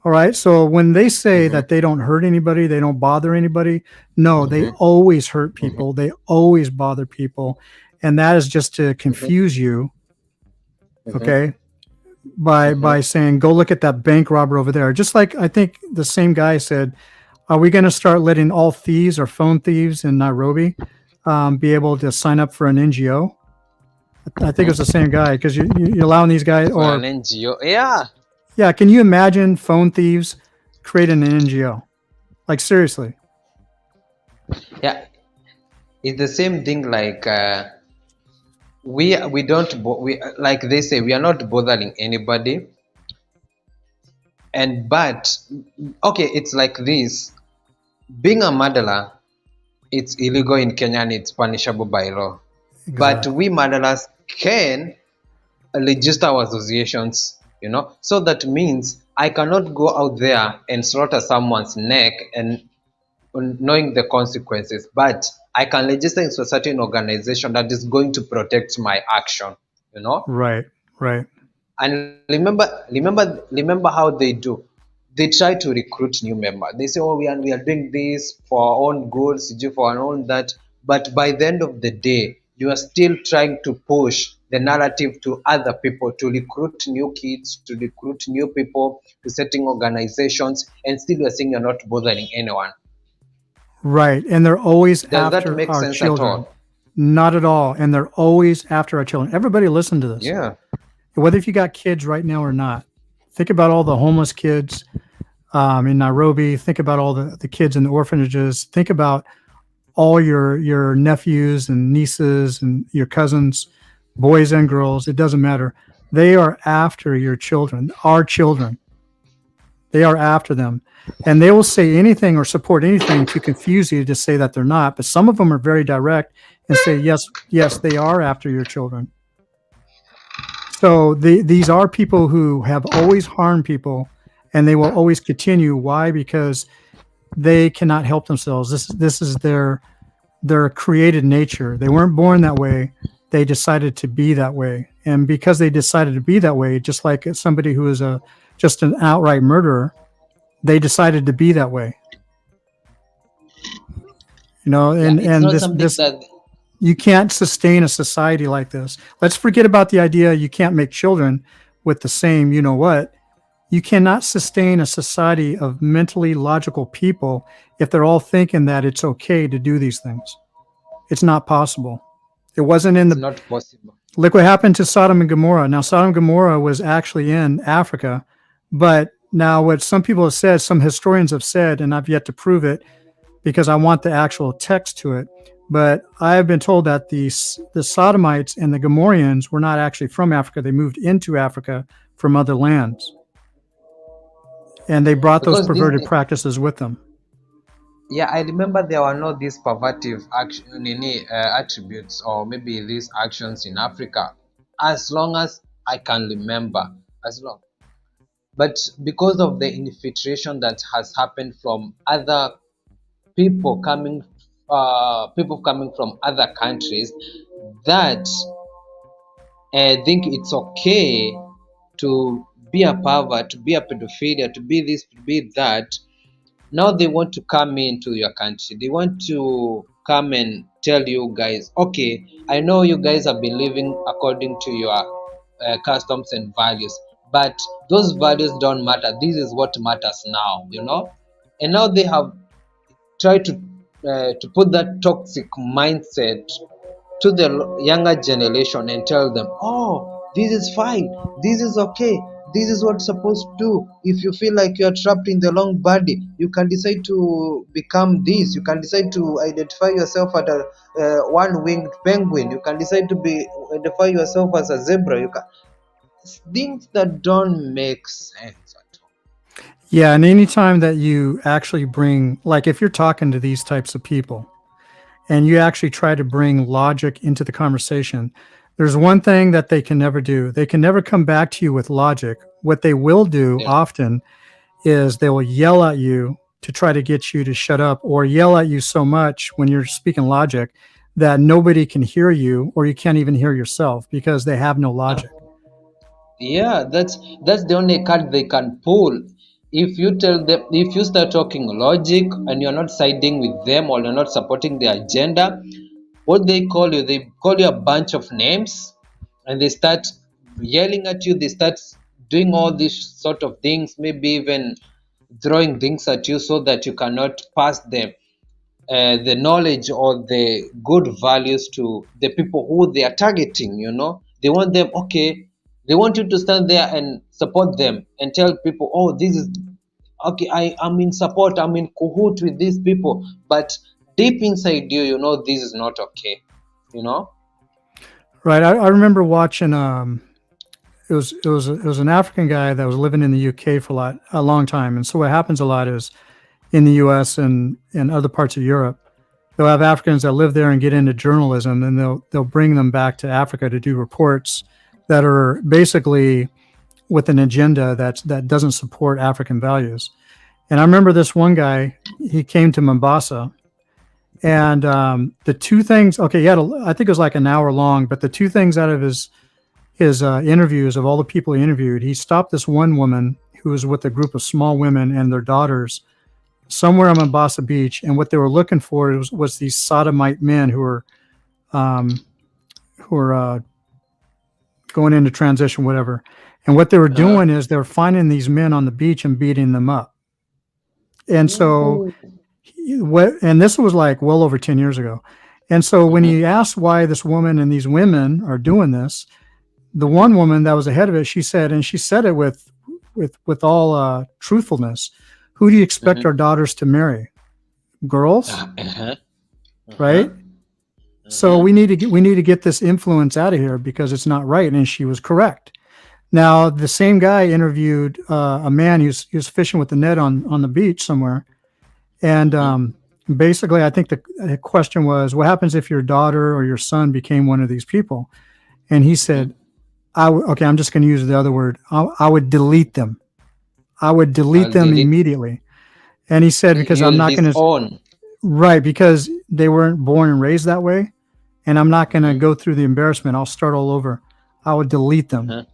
All right. So when they say mhm, that they don't hurt anybody, they don't bother anybody, no, they mhm, always hurt mhm, people. They always bother people. And that is just to mhm, confuse you. mhm, Okay. By mhm, saying, go look at that bank robber over there. Just like I think the same guy said, are we going to start letting all thieves or phone thieves in Nairobi be able to sign up for an NGO? I think it was the mhm. same guy, because you're allowing these guys, For an or NGO, yeah. yeah, can you imagine phone thieves creating an NGO? Like, seriously. Yeah, It's the same thing like we don't we like they say we are not bothering anybody, and but okay, it's like this. Being a murderer, it's illegal in Kenya and it's punishable by law. But Exactly. we murderers can register our associations, so that means I cannot go out there and slaughter someone's neck and knowing the consequences, but I can register into a certain organization that is going to protect my action, you know Right. Right. and remember how they do. They try to recruit new members. They say, oh, we are doing this for our own goods, for our own that. But by the end of the day, you are still trying to push the narrative to other people, to recruit new kids, to recruit new people, to setting organizations, and still you're saying you're not bothering anyone. Right. And they're always Does that after make our sense at children. all? Not at all. And they're always after our children. Everybody listen to this. Yeah. Whether if you got kids right now or not, think about all the homeless kids in Nairobi. Think about all the kids in the orphanages. Think about all your nephews and nieces and your cousins, boys and girls. It doesn't matter. They are after your children, our children. They are after them. And they will say anything or support anything to confuse you to say that they're not. But some of them are very direct and say, yes, yes, they are after your children. So these are people who have always harmed people, and they will always continue. Why? Because they cannot help themselves. This is their created nature. They weren't born that way. They decided to be that way. And because they decided to be that way, just like somebody who is just an outright murderer, they decided to be that way. Yeah, it's And not this something this that. you can't sustain a society like this. Let's forget about the idea you can't make children with the same, you know what? You cannot sustain a society of mentally logical people if they're all thinking that it's okay to do these things. It's not possible. It wasn't in It's the not possible. Look what happened to Sodom and Gomorrah. Now, Sodom and Gomorrah was actually in Africa, but now what some people have said, some historians have said, and I've yet to prove it because I want the actual text to it. But I have been told that the Sodomites and the Gomorrahans were not actually from Africa. They moved into Africa from other lands, and they brought those Because this, perverted practices with them. yeah, I remember there were not these pervertive action, any attributes or maybe these actions in Africa, as long as I can remember, as long. But because of the infiltration that has happened from other people people coming from other countries, that I think it's okay to be a pervert, to be a pedophilia, to be this, to be that. Now they want to come into your country. They want to come and tell you guys, okay, I know you guys have been living according to your customs and values, but those values don't matter. This is what matters now. And now they have tried to put that toxic mindset to the younger generation and tell them, oh, this is fine, this is okay, this is what's supposed to do. If you feel like you're trapped in the wrong body, you can decide to become this. You can decide to identify yourself as a one-winged penguin. You can decide to be identify yourself as a zebra. You can things that don't make sense at all. Yeah, and anytime that you actually bring, like if you're talking to these types of people and you actually try to bring logic into the conversation, there's one thing that they can never do. They can never come back to you with logic. What they will do Yes. often is they will yell at you to try to get you to shut up, or yell at you so much when you're speaking logic that nobody can hear you, or you can't even hear yourself because they have no logic. Yeah, that's the only card they can pull. If you tell them, if you start talking logic and you're not siding with them or you're not supporting their agenda, what they call you a bunch of names, and they start yelling at you. They start doing all these sort of things, maybe even throwing things at you so that you cannot pass them the knowledge or the good values to the people who they are targeting. They want them, okay, they want you to stand there and support them and tell people, oh, this is okay, I'm in support, I'm in cahoot with these people. But deep inside you, you know this is not okay. You know. Right. I remember watching. It was an African guy that was living in the UK for a long time, and so what happens a lot is in the US and other parts of Europe, they'll have Africans that live there and get into journalism, and they'll bring them back to Africa to do reports that are basically with an agenda that doesn't support African values. And I remember this one guy, he came to Mombasa, and the two things, okay, I think it was like an hour long, but the two things out of his interviews of all the people he interviewed, he stopped this one woman who was with a group of small women and their daughters somewhere on Mombasa Beach, and what they were looking for was these sodomite men um, who were going into transition, whatever. And what they were Uh, doing is they were finding these men on the beach and beating them up. And so, ooh, and this was like well over 10 years ago. And so, when mhm, he asked why this woman and these women are doing this, the one woman that was ahead of it, she said, and she said it with all truthfulness, "Who do you expect mhm. our daughters to marry? Girls, Uh-huh, right? uh-huh, So uh-huh, we need to get this influence out of here because it's not right." And she was correct. Now, the same guy interviewed a man who's he was fishing with the net on the beach somewhere, and mhm, basically, I think the question was, "What happens if your daughter or your son became one of these people?" And he mhm. said, okay, I'm just going to use the other word. I would delete them. I would delete I'll them delete. immediately." And he said, because I'm You'll not going to, disown. right, because they weren't born and raised that way. And I'm not going to Mhm, go through the embarrassment. I'll start all over. I would delete them, uh-huh,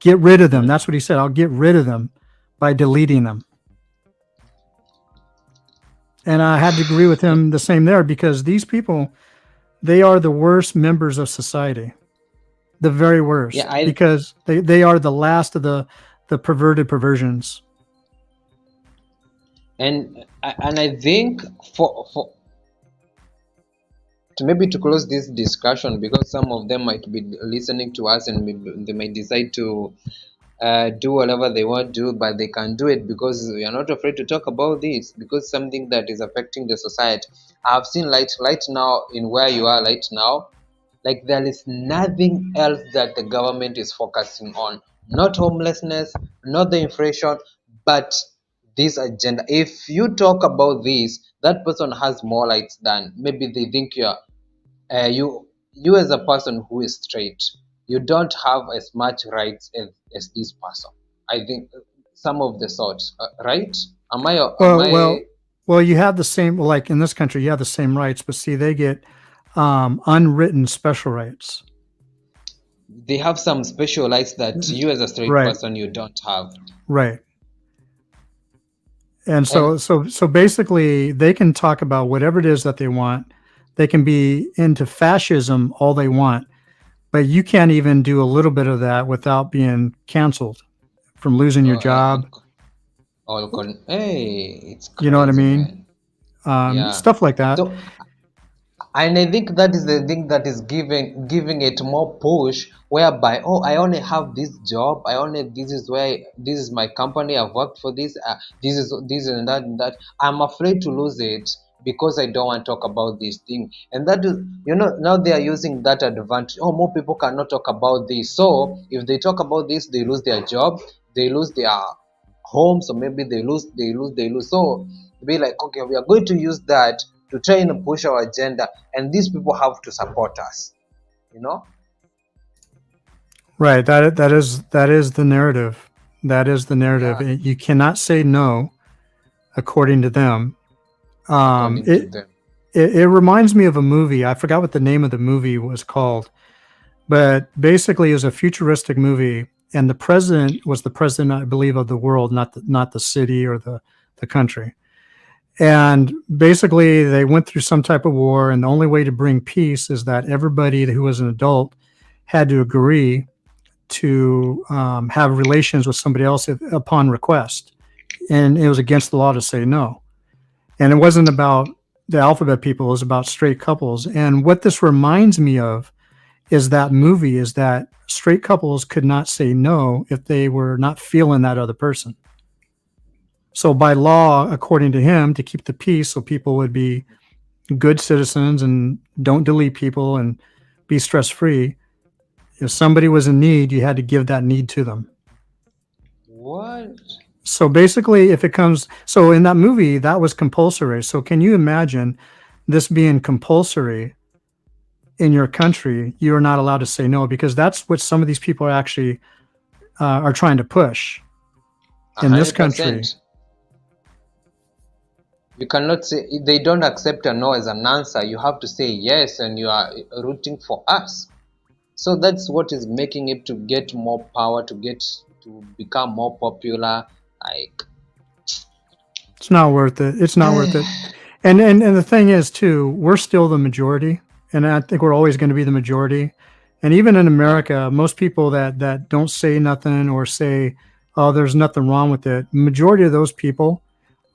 get rid of them. uh-huh, That's what he said. I'll get rid of them by deleting them. And I had to agree with him the same there because these people, they are the worst members of society, the very yeah, worst, I because they are the last of the perverted perversions. and I think for to maybe to close this discussion, because some of them might be listening to us and maybe they might decide to do whatever they want to do, but they can do it because we are not afraid to talk about this because something that is affecting the society. I've seen right now in where you are right now, like there is nothing else that the government is focusing on, not homelessness, not the inflation, but this agenda. If you talk about this, that person has more rights than maybe they think you are. You as a person who is straight, you don't have as much rights as this person. I think some of the sorts, right? Am Well, I? well, well. You have the same, like in this country, you have the same rights, but see, they get unwritten special rights. They have some special rights that you as a straight Right, person you don't have. right. And And so basically, they can talk about whatever it is that they want. They can be into fascism all they want, but you can't even do a little bit of that without being canceled from losing your job. hey, it's You know what I crazy, mean? man. Yeah. Stuff like that. So and I think that is the thing that is giving it more push, whereby, oh, I only have this job, I only, this is where, this is my company, I've worked for this, this and that. I'm afraid to lose it because I don't want to talk about this thing. And that is, now they are using that advantage. Oh, more people cannot talk about this, so if they talk about this, they lose their job, they lose their homes, or maybe they lose. So be like, okay, we are going to use that to try and push our agenda, and these people have to support us, you know. Right. That is the narrative. That is the narrative. Yeah, You cannot say no, according to them. Um, according to it, them. it reminds me of a movie. I forgot what the name of the movie was called, but basically, it was a futuristic movie, and the president was the president, I believe, of the world, not the city or the country. And basically, they went through some type of war, and the only way to bring peace is that everybody who was an adult had to agree to have relations with somebody else upon request, and it was against the law to say no. And it wasn't about the alphabet people; it was about straight couples. And what this reminds me of is that Mhm. movie is that straight couples could not say no if they were not feeling that other person. So by law, according to him, to keep the peace, so people would be good citizens and don't delete people and be stress free. If somebody was in need, you had to give that need to them. What? So basically, if it comes, so in that movie, that was compulsory. So can you imagine this being compulsory in your country? You are not allowed to say no because that's what some of these people are actually are trying to push A in this hundred country. percent. You cannot say they don't accept a no as an answer. You have to say yes, and you are rooting for us. So that's what is making it to get more power, to become more popular. Like, It's not worth it. It's not worth it. And the thing is too, we're still the majority, and I think we're always going to be the majority. And even in yeah, America, most people that don't say nothing or say, "Oh, there's nothing wrong with it," majority of those people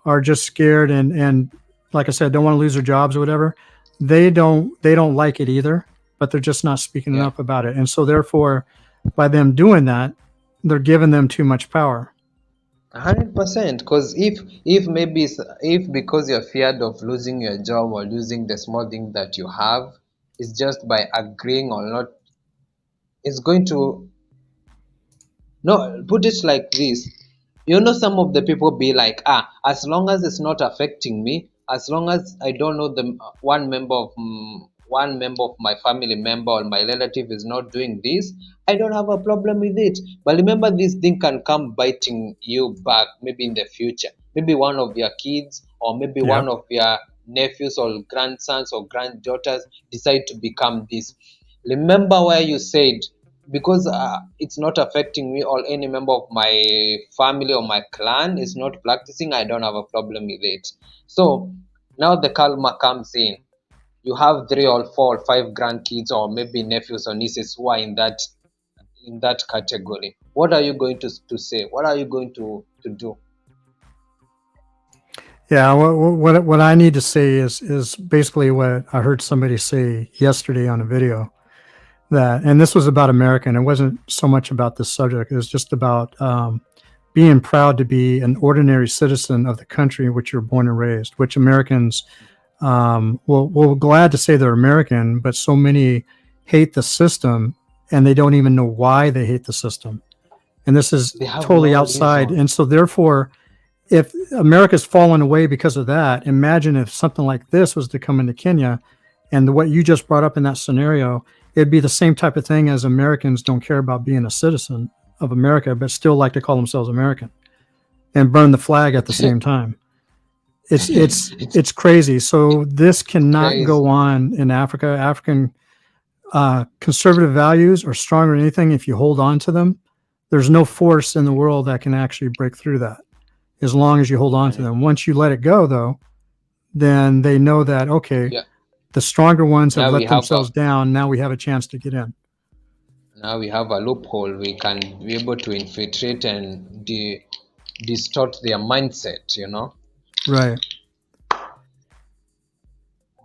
are just scared and like I said, don't want to lose their jobs or whatever. They don't like it either, but they're just not speaking yeah. enough about it. And so therefore, by them doing that, they're giving them too much power. 100%. Because if maybe if because you're feared of losing your job or losing the small thing that you have, it's just by agreeing or not, it's going to no, put it like this. You know, some of the people be like, as long as it's not affecting me, as long as I don't know the one member of my family member or my relative is not doing this, I don't have a problem with it. But remember, this thing can come biting you back, maybe in the future. Maybe one of your kids or maybe one Yep. of your nephews or grandsons or granddaughters decide to become this. Remember where you said, because it's not affecting me or any member of my family or my clan is not practicing, I don't have a problem with it. So now the karma comes in. You have three or four or five grandkids or maybe nephews or nieces who are in that category. What are you going to say? What are you going to do? Yeah, what I need to say is basically what I heard somebody say yesterday on a video, that, and this was about America, and it wasn't so much about this subject. It was just about being proud to be an ordinary citizen of the country in which you're born and raised, which Americans will glad to say they're American, but so many hate the system and they don't even know why they hate the system. And this is They have totally no outside. reason. And so therefore, if America's fallen away because of that, imagine if something like this was to come into Kenya, and what you just brought up in that scenario, it'd be the same type of thing as Americans don't care about being a citizen of America, but still like to call themselves American and burn the flag at the same time. It's it's It's it's crazy. So this cannot go crazy. on in Africa. African conservative values are stronger than anything if you hold on to them. There's no force in the world that can actually break through that as long as you hold on to And them. Once you let it go, though, then they know that, okay, yeah, the stronger ones have now we let have a themselves down. Now we have a chance to get in. now we have a loophole. We can be able to infiltrate and distort their mindset, you know. Right.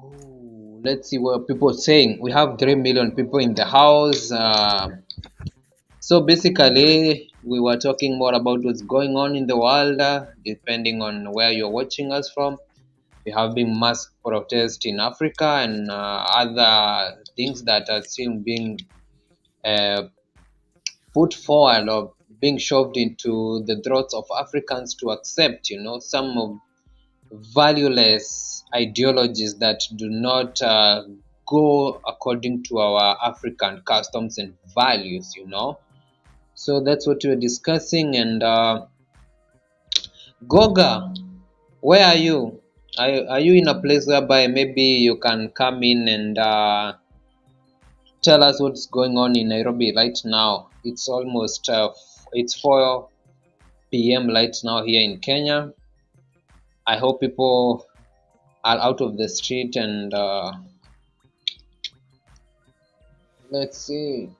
Ooh, let's see what people are saying. We have 3 million people in the house. So basically, we were talking more about what's going on in the world, depending on where you're watching us from. We have been mass protests in Africa and other things that are still being uh, put forward or being shoved into the throats of Africans to accept, some of valueless ideologies that do not go according to our African customs and values. So that's what we're discussing. And Goga, where are you? Are you in a place whereby maybe you can come in and tell us what's going on in Nairobi right now? It's almost it's 4 p.m. right now here in Kenya. I hope people are out of the street and let's see.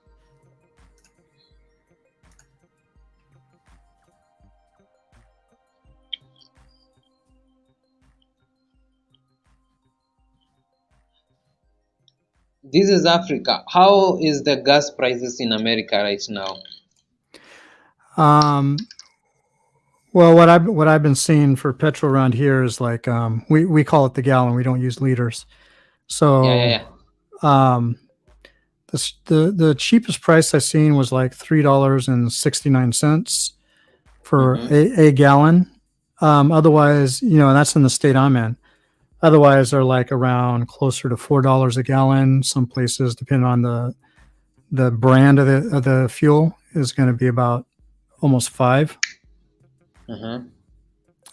This is Africa. How is the gas prices in America right now? Um, Well, what I've been seeing for petrol around here is like we call it the gallon. We don't use liters. Yeah, yeah, So yeah. um, the cheapest price I seen was like $3.69 for Mm-hmm. a gallon. Otherwise, and that's in the state I'm in. Otherwise, they're like around closer to $4 a gallon. Some places, depending on the brand of the fuel, is going to be about almost five. Mm-hmm.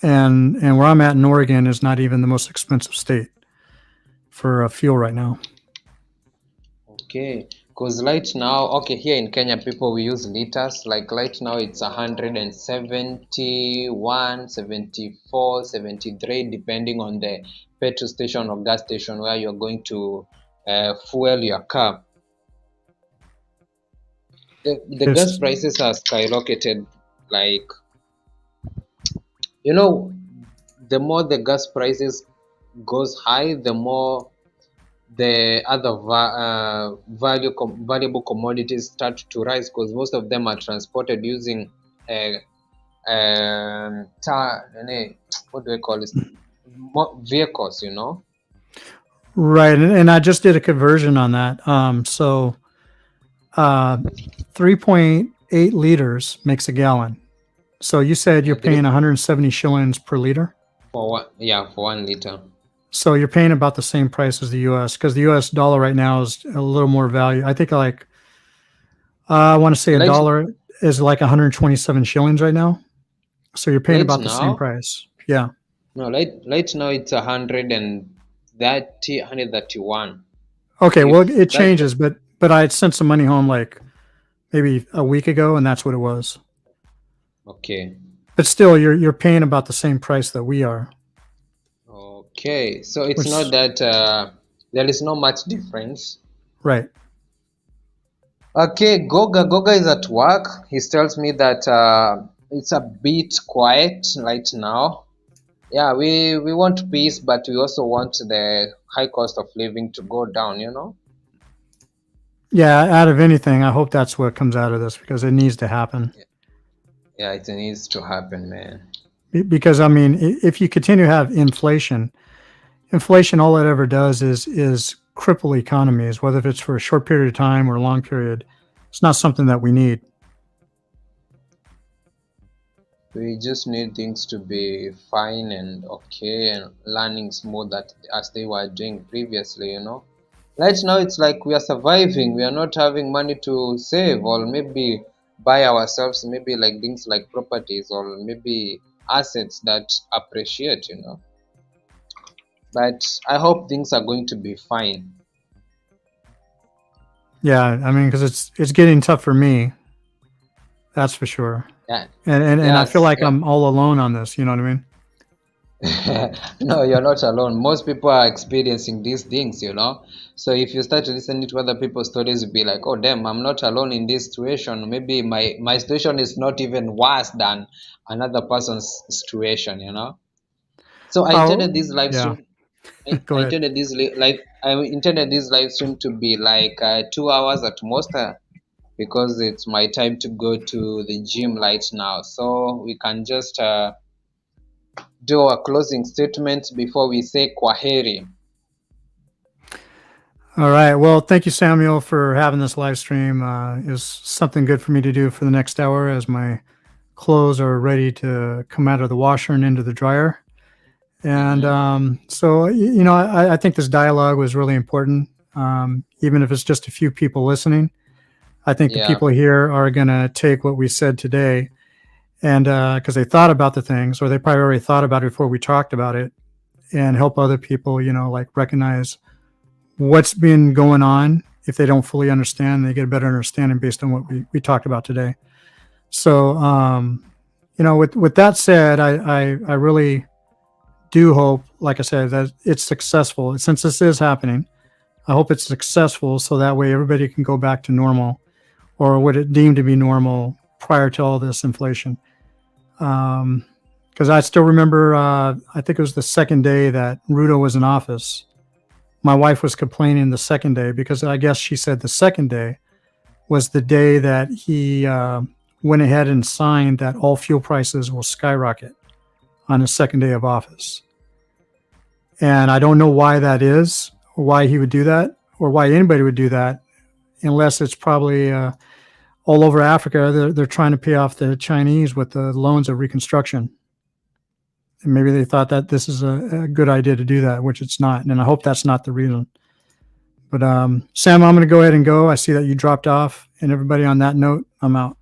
And where I'm at in Oregon is not even the most expensive state for fuel right now. Okay, because right now, okay, here in Kenya, people we use liters. Like right now, it's 171, 74, 73, depending on the petrol station or gas station where you're going to fuel your car. The gas It's prices are skyrocketed. Like, you know, the more the gas prices goes high, the more the other valuable commodities start to rise because most of them are transported using uh, what do I call this? Vehicles, you know. right, and I just did a conversion on that. So uh, 3.8 liters makes a gallon. So you said you're Yeah, paying 170 shillings per liter. for one, yeah, for 1 liter. So you're paying about the same price as the U.S. because the U.S. dollar right now is a little more value. I think like I want to say a Right, dollar is like 127 shillings right now. So you're paying right about the same now, price. Yeah. no, right now it's 130, 131. Okay. Well, If it that, changes, but I had sent some money home like maybe a week ago, and that's what it was. okay, But still, you're paying about the same price that we are, okay, so it's not which that there is no much difference. right. Okay, Goga is at work. He tells me that it's a bit quiet right now. Yeah, we want peace, but we also want the high cost of living to go down, you know? Yeah. Out of anything, I hope that's what comes out of this because it needs to happen. Yeah, it needs to happen, man. Because I mean, if you continue to have inflation, all it ever does is cripple economies, whether if it's for a short period of time or a long period. It's not something that we need. We just need things to be fine and okay and learning smooth that as they were doing previously, you know? Right now, it's like we are surviving. We are not having money to save or maybe buy ourselves, maybe like things like properties or maybe assets that appreciate, you know. But I hope things are going to be fine. Yeah, I mean, because it's getting tough for me. That's for sure. Yeah. And I feel Yes. like I'm all alone on this. You know what I mean? No, you're not alone. Most people are experiencing these things, you know. So if you start listening to other people's stories, you'll be like, oh, damn, I'm not alone in this situation. Maybe my situation is not even worse than another person's situation, you know. So I intended Oh, this live yeah. stream. Go ahead. I intended this live stream to be like 2 hours at most, because it's my time to go to the gym right now. So we can just do our closing statement before we say kwaheri. All right. Well, thank you, Samuel, for having this live stream. Is something good for me to do for the next hour as my clothes are ready to come out of the washer and into the dryer. And Mm-hmm. so, I think this dialogue was really important. Even if it's just a few people listening, I think the Yeah, people here are going to take what we said today and because they thought about the things or they probably already thought about it before we talked about it and help other people, like recognize what's been going on. If they don't fully understand, they get a better understanding based on what we talked about today. So, with that said, I really do hope, like I said, that it's successful. Since this is happening, I hope it's successful so that way everybody can go back to normal or what it deemed to be normal prior to all this inflation. Because I still remember, I think it was the second day that Ruto was in office. My wife was complaining the second day because I guess she said the second day was the day that he went ahead and signed that all fuel prices will skyrocket on his second day of office. And I don't know why that is, or why he would do that, or why anybody would do that, unless it's probably all over Africa. They're trying to pay off the Chinese with the loans of reconstruction. And maybe they thought that this is a good idea to do that, which it's not. And I hope that's not the reason. But Sam, I'm going to go ahead and go. I see that you dropped off. And everybody, on that note, I'm out.